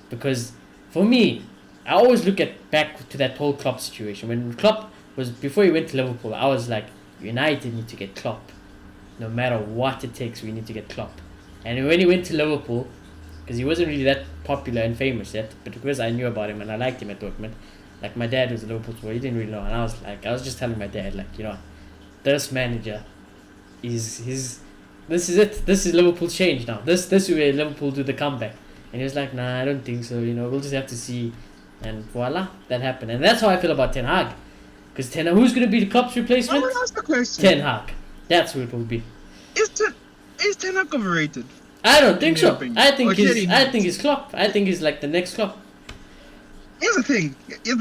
Because for me, I always look back to that whole Klopp situation. When Klopp was, before he went to Liverpool, I was like, United need to get Klopp. No matter what it takes, we need to get Klopp. And when he went to Liverpool, because he wasn't really that popular and famous yet, but because I knew about him and I liked him at Dortmund, like my dad was a Liverpool supporter, he didn't really know, and I was just telling my dad, like, you know, this manager this is it. This is Liverpool's change now. This is where Liverpool do the comeback. And he was like, nah, I don't think so. You know, we'll just have to see. And voila, that happened. And that's how I feel about Ten Hag. Because who's going to be the Klopp's I replacement? want to ask the question. Ten Hag. That's who it will be. Is Ten Hag overrated? I don't think In your so. opinion. I think Okay, he's Klopp. I think he's like the next Klopp. Here's the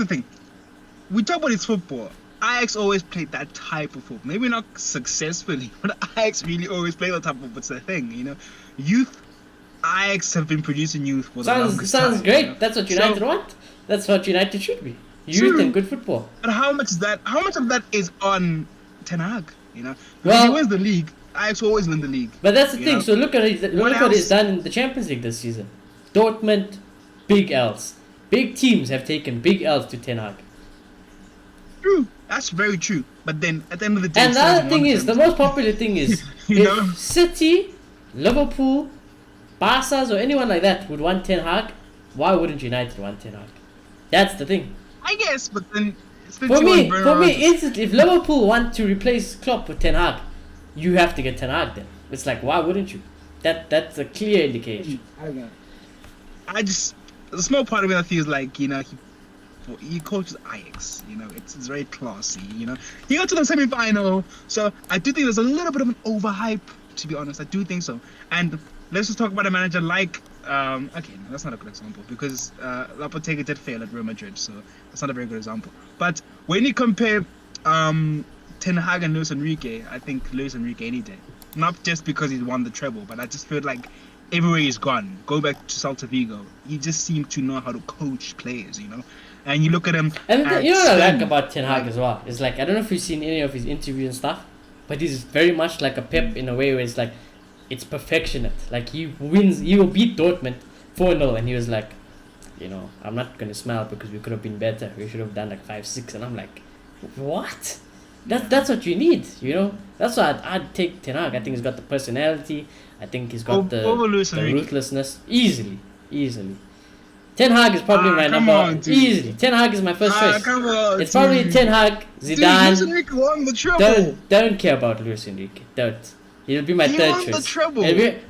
thing. We talk about his football. Ajax always played that type of football. Maybe not successfully, but Ajax really always played that type of football. It's the thing, you know. Youth, Ajax have been producing youth for the longest Sounds time, great. you know? That's what United want. That's what United should be. Youth True. and good football. But how much of that is on Ten Hag? You know, Well- when he wins the league, Ajax will always win the league. But that's the You thing. know? So look what he's else? done in the Champions League this season. Dortmund, big L's. Big teams have taken big L's to Ten Hag. True, that's very true. But then at the end of the day, And the he other still thing won is, the Champions most popular thing is, You if know? City, Liverpool, Barca's or anyone like that would want Ten Hag, why wouldn't United want Ten Hag? That's the thing. I guess, but then Since you want Brendan For me, Rodgers. instantly, if Liverpool want to replace Klopp with Ten Hag, you have to get Ten Hag then. It's like, why wouldn't you? That's a clear indication. I don't know. I just there's a small part of me that feels like he coaches Ajax. It's very classy. He got to the semi-final, so I do think there's a little bit of an overhype. To be honest, I do think so. And let's just talk about a manager like okay, no, that's not a good example because Lopetegui did fail at Real Madrid, so that's not a very good example. But when you compare Ten Hag and Luis Enrique, I think Luis Enrique any day. Not just because he's won the treble, but I just feel like everywhere he's gone, go back to Celta Vigo, he just seemed to know how to coach players, And you look at him. And you know what I like Spain, about Ten Hag as well? It's like, I don't know if you've seen any of his interviews and stuff, but he's very much like a Pep in a way where it's like, it's perfectionate. Like he will beat Dortmund 4-0, and he was like, I'm not going to smile because we could have been better. We should have done like 5-6. And I'm like, what? That's what you need, That's why I'd take Ten Hag. I think he's got the personality. I think he's got the ruthlessness. Easily. Ten Hag is probably my number one. Easily. Ten Hag is my first choice. Come on, it's probably Ten Hag, Zidane. Luis Enrique won the treble. Don't care about Luis Enrique. Don't. He'll be my third choice. He won the treble.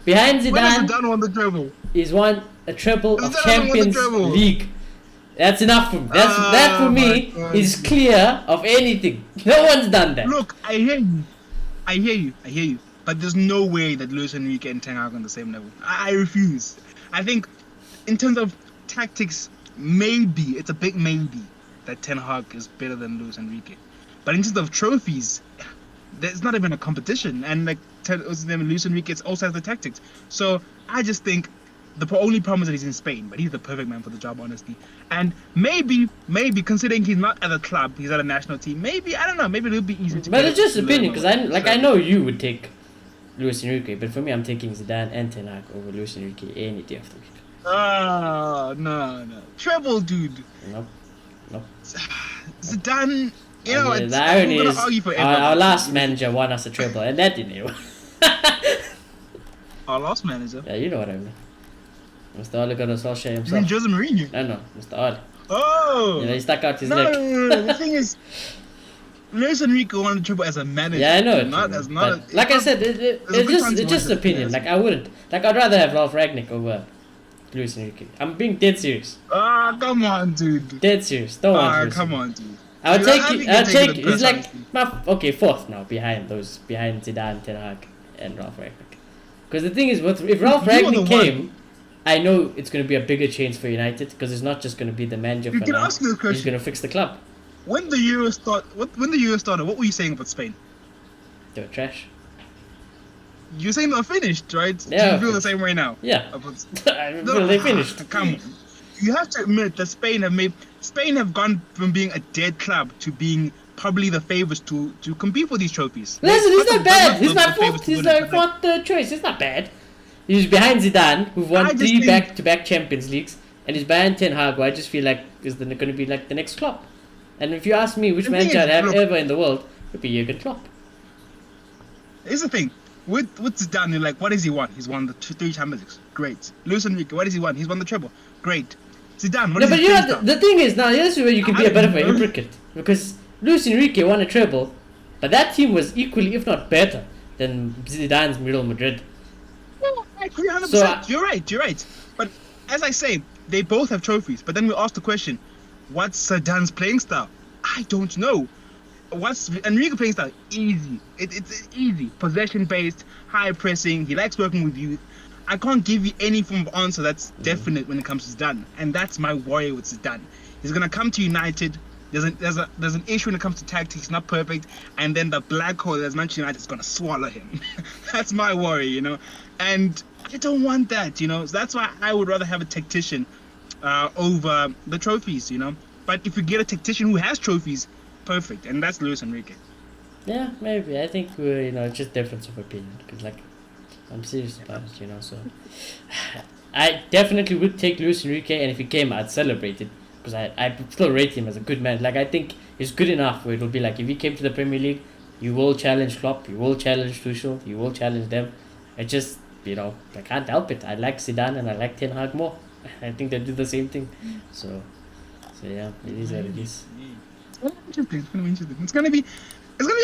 Behind Zidane, When has Zidane won the treble? He's won a treble of Zidane Champions won the treble. League. That's enough for me. That for me is clear of anything. No one's done that. Look, I hear you. But there's no way that Luis Enrique and Ten Hag are on the same level. I refuse. I think, in terms of tactics, maybe it's a big maybe that Ten Hag is better than Luis Enrique. But in terms of trophies, there's not even a competition. And like Luis Enrique also has the tactics. So I just think the only problem is that he's in Spain, but he's the perfect man for the job, honestly. And maybe considering he's not at a club, he's at a national team. Maybe I don't know. Maybe it'll be easy to. But it's just opinion, because I know you would take Luis Enrique, but for me, I'm taking Zidane and Ten Hag over Luis Enrique any day of the week. No. Treble, dude. Nope. Zidane. The irony is, our last manager won us a treble, and that didn't. Our last manager. Yeah, you know what I mean. Mr. Ole Gunnar Solskjaer himself. You mean Jose Mourinho? No, Mr. Ole. Oh! He stuck out his leg. No. The thing is, Luis Enrique won the treble as a manager. Yeah, I know it. Like I said, it's just opinion. Like, I wouldn't. Like, I'd rather have Ralph Rangnick over Luis Enrique. I'm being dead serious. Come on, dude. Dead serious. Don't want Luis come Enrique. on, dude. I'll take it. He's like, fourth now behind Zidane, Ten Hag, and Ralph Rangnick. Because the thing is, if Ralph Rangnick came, I know it's going to be a bigger change for United, because it's not just going to be the manager for now. He's going to fix the club. When the Euro started, what were you saying about Spain? They were trash. You're saying they're finished, right? Yeah. Do you feel the same way now? Yeah. I feel they finished. Come on. You have to admit that Spain have gone from being a dead club to being probably the favourites to compete for these trophies. Listen, he's not bad. He's my fourth choice. It's not bad. He's behind Zidane, who've won 3 back-to-back Champions Leagues, and he's behind Ten Hag, who I just feel like is going to be like the next Klopp. And if you ask me which manager I'd have ever in the world, it would be Jurgen Klopp. Here's the thing. With Zidane, you're like, what does he want? He's won the 3 Champions Leagues. Great. Luis Enrique, what does he want? He's won the treble. Great. Zidane, what is he want? The thing is, now this is where you can be a bit of a hypocrite. Because Luis Enrique won a treble, but that team was equally, if not better, than Zidane's Real Madrid. No, I agree 100%. You're right. But as I say, they both have trophies. But then we ask the question, what's Zidane's playing style? I don't know. What's Enrique playing style? Easy. It's easy. Possession-based, high pressing. He likes working with youth. I can't give you any form of answer that's definite when it comes to Zidane. And that's my worry with Zidane. He's going to come to United. There's an issue when it comes to tactics. He's not perfect. And then the black hole that's Manchester United is going to swallow him. That's my worry, And I don't want that, So that's why I would rather have a tactician over the trophies, But if you get a tactician who has trophies, perfect. And that's Luis Enrique. Yeah, maybe. I think we're, it's just difference of opinion. Because, I'm serious about it, So I definitely would take Luis Enrique, and if he came, I'd celebrate it. Because I still rate him as a good man. I think he's good enough where it'll be like, if he came to the Premier League, you will challenge Klopp, you will challenge Tuchel, you will challenge them. I just, I can't help it. I like Zidane and I like Ten Hag more. I think they do the same thing. So yeah, it is what it is. Interesting. It's gonna be interesting. It's gonna be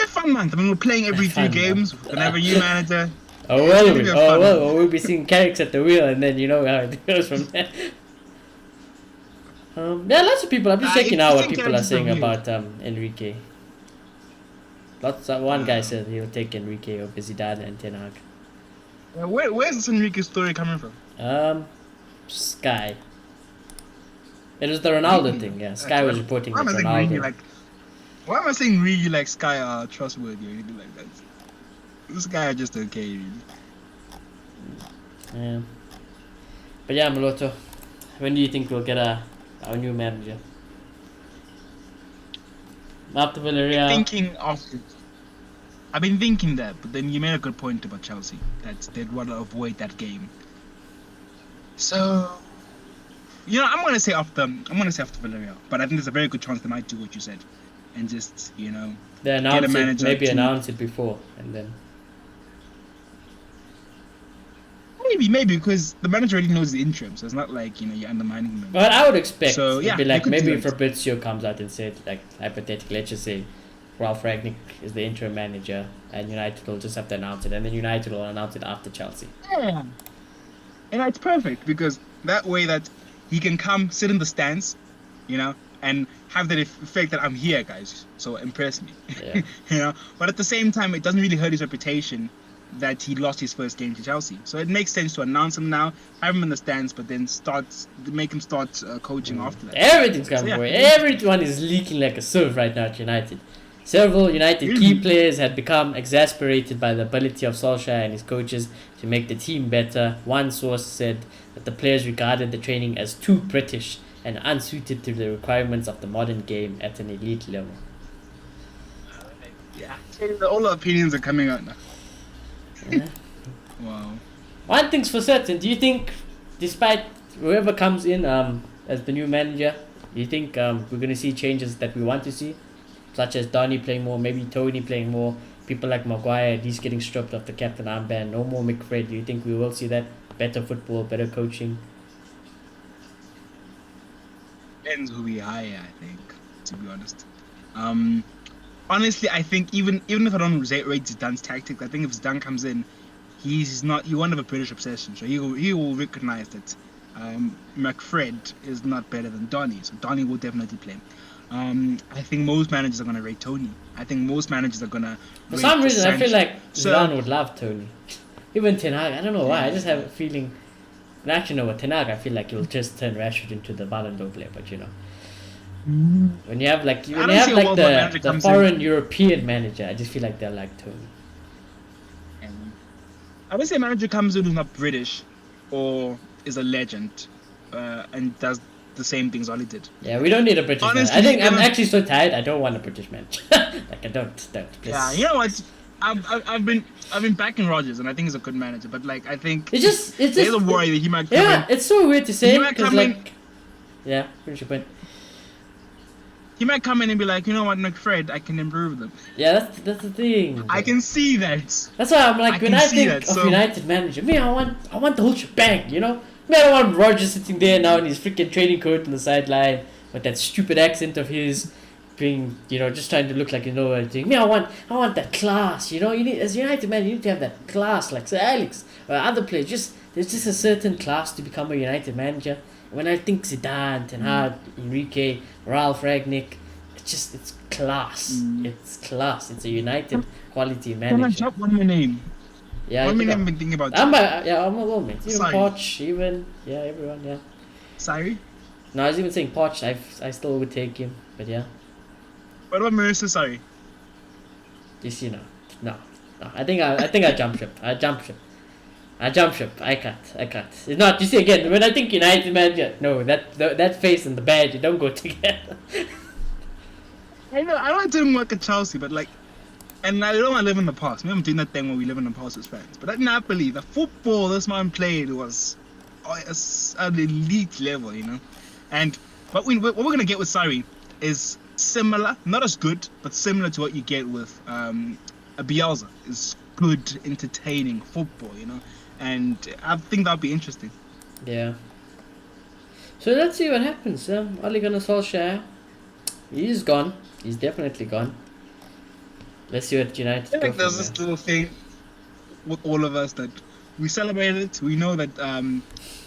a fun month. I mean, we're playing every few Fun, man. games. We're gonna have a new manager. Oh It's well, gonna be a oh fun well, month. or we'll be seeing Carricks at the wheel, and then you know how it goes from there. Yeah, lots of people. I'm just checking out what Interesting people are characters are saying weird. about Enrique. One guy said he'll take Enrique over Zidane and Ten Hag. Where's this Enrique story coming from? Sky. It was the Ronaldo Really? thing. Yeah, Sky was reporting Why that am I saying really Ronaldo. like? Why am I saying really like Sky are trustworthy or anything like that? This guy are just okay. Really. Yeah. But yeah, Maloto, when do you think we'll get our new manager? After Villarreal. I've been thinking that, but then you made a good point about Chelsea. That they'd want to avoid that game. So, I'm gonna say after Villarreal, but I think there's a very good chance they might do what you said, and just They get a announce it, manager maybe to- announce it before, and then. maybe because the manager already knows the interim, so it's not like you're undermining them. But I would expect So, it'd yeah, be you like could do maybe that. Fabrizio comes out and said, like, hypothetically, let's just say Ralph Ragnick is the interim manager and United will just have to announce it, and then United will announce it after Chelsea. Yeah, and it's perfect because that way that he can come sit in the stands, and have that effect that I'm here, guys. So impress me, Yeah. But at the same time, it doesn't really hurt his reputation that he lost his first game to Chelsea. So it makes sense to announce him now, have him in the stands, but then make him start coaching after that. Everything's coming yeah. for it. Everyone is leaking like a sieve right now at United. Several United key players had become exasperated by the ability of Solskjaer and his coaches to make the team better. One source said that the players regarded the training as too British and unsuited to the requirements of the modern game at an elite level. Yeah, all the opinions are coming out now. Yeah. Wow. One thing's for certain. Do you think, despite whoever comes in as the new manager, do you think we're going to see changes that we want to see? Such as Donny playing more, maybe Tony playing more, people like Maguire, he's getting stripped of the captain armband, no more McFred. Do you think we will see that? Better football, better coaching? Depends who we hire, I think, to be honest. Honestly, I think even if I don't rate Zidane's tactics, I think if Zidane comes in, he won't have a British obsession, so he will recognize that McFred is not better than Donny, so Donny will definitely play. I think most managers are gonna rate Tony. I think most managers are gonna. For some reason, I feel like Zidane would love Tony. Even Ten Hag, I don't know why. I just have a feeling. And actually, no, with Ten Hag, I feel like he'll just turn Rashford into the Ballon d'Or player. But when you have like the foreign European manager, I just feel like they're like Tony. I would say a manager comes in who's not British, or is a legend, and does the same things Oli did. Yeah, we don't need a British manager. I think I'm actually so tired. I don't want a British manager. Like I don't. Please. Yeah, you know what? I've been backing Rodgers, and I think he's a good manager. But like, I think it's just there's a worry that he might come in. Yeah, it's so weird to say. He might come in. Yeah, finish your point. He might come in and be like, you know what, McFred, I can improve them. Yeah, that's the thing. I can see that. That's why I'm like, when I think of United manager, I want the whole shebang, I don't want Rodgers sitting there now in his freaking training coat on the sideline with that stupid accent of his, being, just trying to look like everything. I want that class, You need, as United man, you need to have that class, like Sir Alex or other players. There's just a certain class to become a United manager. When I think Zidane, Ten Hag, Enrique, Ralph Ragnick, it's class. It's class. It's a United quality manager. Can I drop one more name? Yeah, one name I've been thinking about. I'm a woman. Even Poch, everyone, yeah. Sorry? No, I was even saying Poch. I still would take him, but yeah. What about Marissa? Sorry. No. I think I jump ship. I can't. It's not. You see again. When I think United manager, no, that face and the badge don't go together. I know it didn't work at Chelsea, but like, and I don't want to live in the past. Maybe I'm doing that thing where we live in the past as fans. But I did not believe the football this man played was an elite level, And what we're gonna get with Sarri is similar, not as good, but similar to what you get with a Bielsa. Is good, entertaining football, And I think that'll be interesting. Yeah. So let's see what happens. Ole Gunnar Solskjaer, he's gone. He's definitely gone. Let's see what United I go think from there's there. this little thing with all of us that we celebrated it. We know that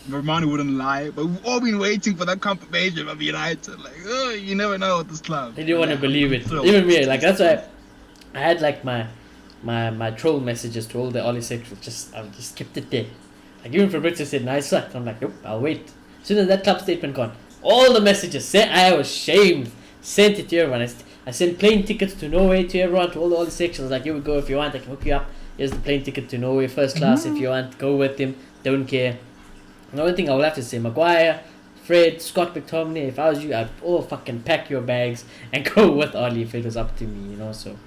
Romano wouldn't lie, but we've all been waiting for that confirmation of United. Like, oh, you never know with this club. I didn't want to Yeah, believe I'm it. thrilled. Even me, like that's why I had like my troll messages to all the Ole sections. I just kept it there. Like even Fabrizio said, "Nice suck." I'm like, nope, I'll wait. As soon as that club statement gone, all the messages sent. I was shamed. Sent it to everyone. I sent plane tickets to Norway to everyone, to all the sections. Like, here we go. If you want, I can hook you up. Here's the plane ticket to Norway, first class. If you want, go with him. Don't care. The only thing I will have to say, Maguire, Fred, Scott McTominay, if I was you, I'd all fucking pack your bags and go with Oli if it was up to me, you know. So,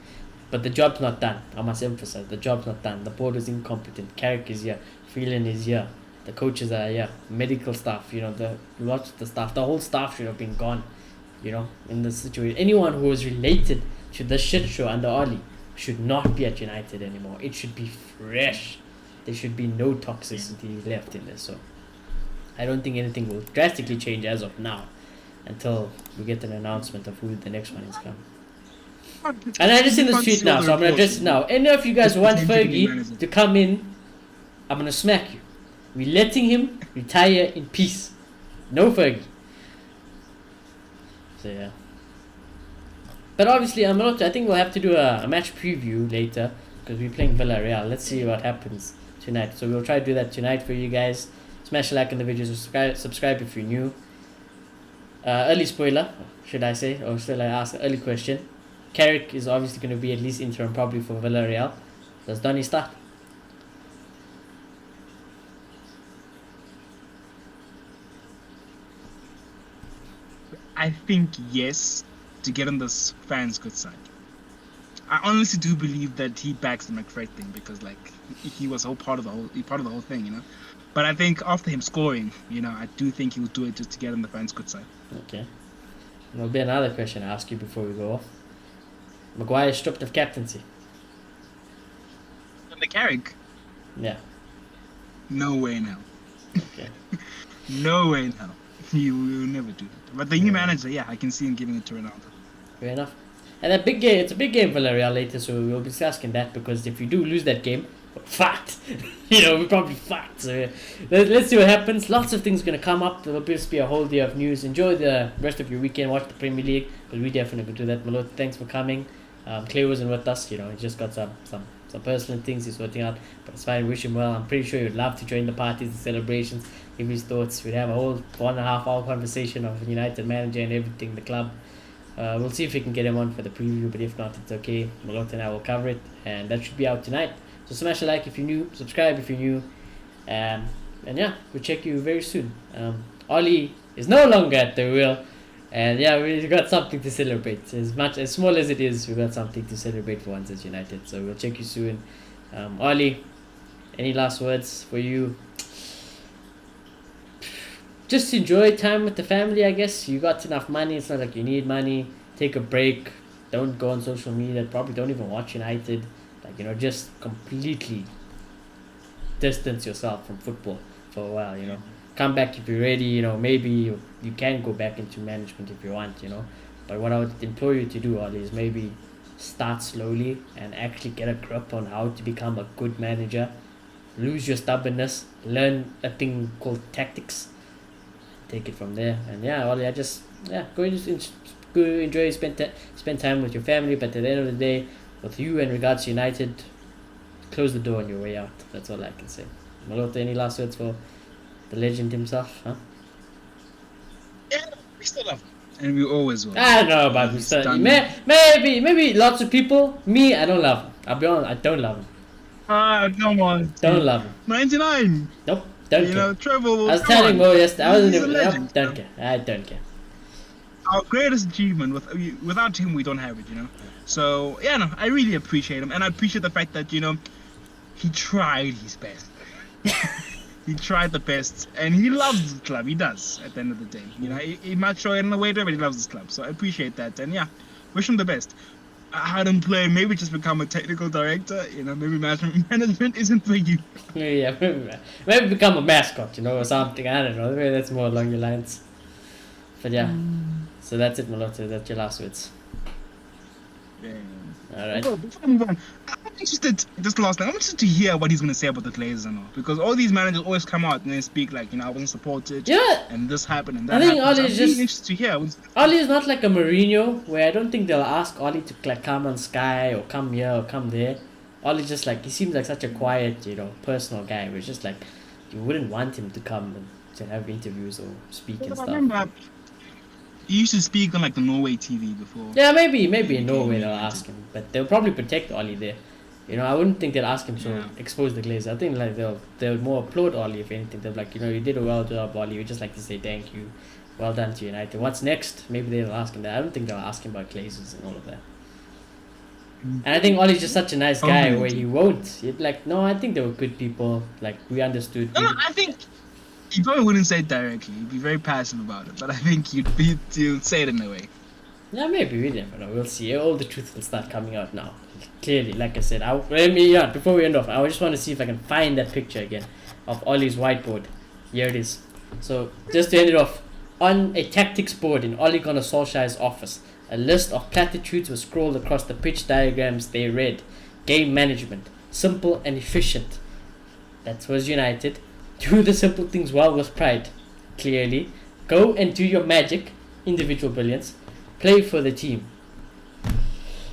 but the job's not done. I must emphasize, the job's not done. The board is incompetent. Carrick is here. Phelan is here. The coaches are here. Medical staff, you know, lots of the staff, the whole staff should have been gone, you know, in this situation. Anyone who was related to the shit show under Oli should not be at United anymore. It should be fresh. There should be no toxicity left in this. So I don't think anything will drastically change as of now until we get an announcement of who the next one is coming. And I just seen this tweet now, so I'm gonna address it now. Any of you guys want Fergie to come in, I'm gonna smack you. We're letting him retire in peace. No Fergie. So yeah. But obviously, I think we'll have to do a match preview later because we're playing Villarreal. Let's see what happens tonight. So we'll try to do that tonight for you guys. Smash a like on the video, subscribe if you're new. Early spoiler, should I say, or should I ask an early question? Carrick is obviously going to be at least interim probably for Villarreal. Does Donny start? I think yes, to get on this fans' good side. I honestly do believe that he backs the McFred thing because like he was part of the whole thing, you know. But I think after him scoring, you know, I do think he will do it just to get on the fans' good side. Okay. There'll be another question I ask you before we go off. Maguire stripped of captaincy. And the Carrick? Yeah. No way now. Okay. No way now. He will never do that. But the new manager, yeah, I can see him giving it to Ronaldo. Fair enough. And that big game, it's a big game for Villarreal later, so we'll be asking that because if you do lose that game, we're fucked. You know, we're probably fucked. So let's see what happens. Lots of things going to come up. There'll just be a whole day of news. Enjoy the rest of your weekend. Watch the Premier League because we definitely do that. Malot, thanks for coming. Clay wasn't with us. You know, he just got some personal things he's sorting out. But it's fine. Wish him well. I'm pretty sure he'd love to join the parties, the celebrations, give his thoughts. We'd have a whole 1.5 hour conversation of United manager and everything, the club. We'll see if we can get him on for the preview, but if not, it's okay. Malot and I will cover it, and that should be out tonight. So smash a like if you're new, subscribe if you're new, and yeah, we'll check you very soon. Oli is no longer at the wheel, and yeah, we got something to celebrate. As small as it is, we got something to celebrate for once at United. So we'll check you soon. Oli, any last words for you? Just enjoy time with the family, I guess. You got enough money. It's not like you need money. Take a break. Don't go on social media. Probably don't even watch United. Like, you know, just completely distance yourself from football for a while, you know. Come back if you're ready, you know. Maybe you can go back into management if you want, you know. But what I would implore you to do, Oli, is maybe start slowly and actually get a grip on how to become a good manager. Lose your stubbornness. Learn a thing called tactics. Take it from there. And yeah, Oli, go enjoy, spend time with your family. But at the end of the day, with you and regards to United, close the door on your way out. That's all I can say. Malota, any last words for the legend himself? Huh? Yeah, we still love him, and we always will. I don't know about this. Maybe lots of people. Me, I don't love him. I'll be honest, I don't love him. Come on. Don't love him. 99. Nope. Don't care. You know, Trevor. I was telling Mo yesterday. I wasn't He's even. a legend, Nope, don't care. I don't care. Our greatest achievement, without him, we don't have it, you know. So yeah, no, I really appreciate him, and I appreciate the fact that, you know, he tried his best. He tried the best, and he loves the club. He does. At the end of the day, you know, he might show it in the way, but he loves this club. So I appreciate that, and yeah, wish him the best. I had him play, maybe just become a technical director. You know, maybe management isn't for you. Yeah, maybe become a mascot, you know, or something. I don't know. Maybe that's more along your lines. But yeah, so that's it, Malota. That's your last words. Alright. Bro, before we move on, I'm interested. This last thing, I'm interested to hear what he's gonna say about the Glazers and all, because all these managers always come out and they speak like, I wasn't supported, Yeah, and this happened and I that think happened. So Ollie's I'm really just interested to hear. Ollie is not like a Mourinho where I don't think they'll ask Ollie to like come on Sky or come here or come there. Ollie just like he seems like such a quiet, personal guy. Where it's just like you wouldn't want him to come and to have interviews or speak and I stuff. remember he used to speak on like the Norway TV before. Yeah, maybe in became Norway they'll United. ask him, but they'll probably protect Ollie there. I wouldn't think they'll ask him to Yeah. expose the Glazers. I think like they'll more applaud Ollie if anything. They'll like you did a well job, Ollie. We just like to say thank you, well done to United. What's next? Maybe they'll ask him that. I don't think they'll ask him about Glazers and all of that. And I think Ollie's just such a nice guy where he won't. He'd like, no, I think they were good people. Like we understood. No, I think he probably wouldn't say it directly. He'd be very passive about it, but I think he'd say it in a way. Yeah, maybe we never know. We'll see. All the truth will start coming out now. Clearly, like I said, before we end off, I just want to see if I can find that picture again of Ollie's whiteboard. Here it is. So just to end it off, on a tactics board in Ole Gunnar Solskjaer's office, a list of platitudes was scrolled across the pitch diagrams. They read, game management, simple and efficient. That was United. Do the simple things well with pride. Clearly. Go and do your magic, individual brilliance. Play for the team.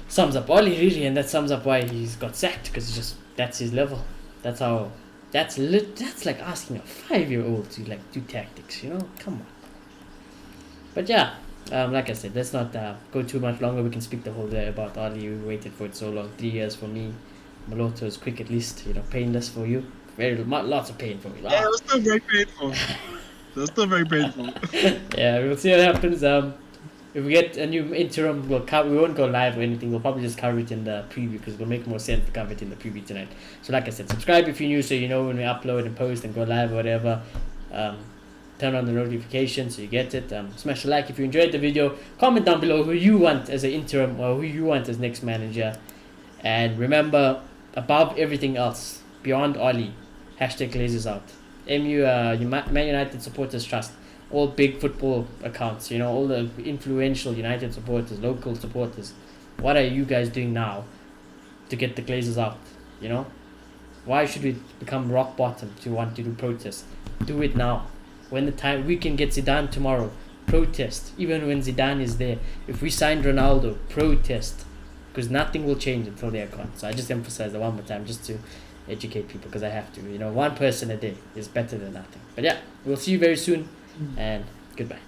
Sums up Ollie really, and that sums up why he's got sacked, because that's his level. That's like asking a 5-year-old to like do tactics, come on. But yeah, like I said, let's not go too much longer. We can speak the whole day about Ollie. We waited for it so long, 3 years for me. Maloto is quick at least, painless for you. Lots of pain for me. Yeah, it was still very painful. Yeah, we'll see what happens. If we get a new interim, we won't go live or anything. We'll probably just cover it in the preview because it'll make more sense to cover it in the preview tonight. So like I said, subscribe if you're new so you know when we upload and post and go live or whatever. Turn on the notifications so you get it. Smash a like if you enjoyed the video. Comment down below who you want as an interim or who you want as next manager. And remember, above everything else, beyond Ollie, #Glazers out. Man United Supporters Trust. All big football accounts, all the influential United supporters, local supporters. What are you guys doing now to get the Glazers out? Why should we become rock bottom to want to do protests? Do it now. When the time we can get Zidane tomorrow, protest. Even when Zidane is there, if we signed Ronaldo, protest, because nothing will change until they're gone. So I just emphasize that one more time, just to educate people, because I have to. One person a day is better than nothing. But yeah, we'll see you very soon. And goodbye.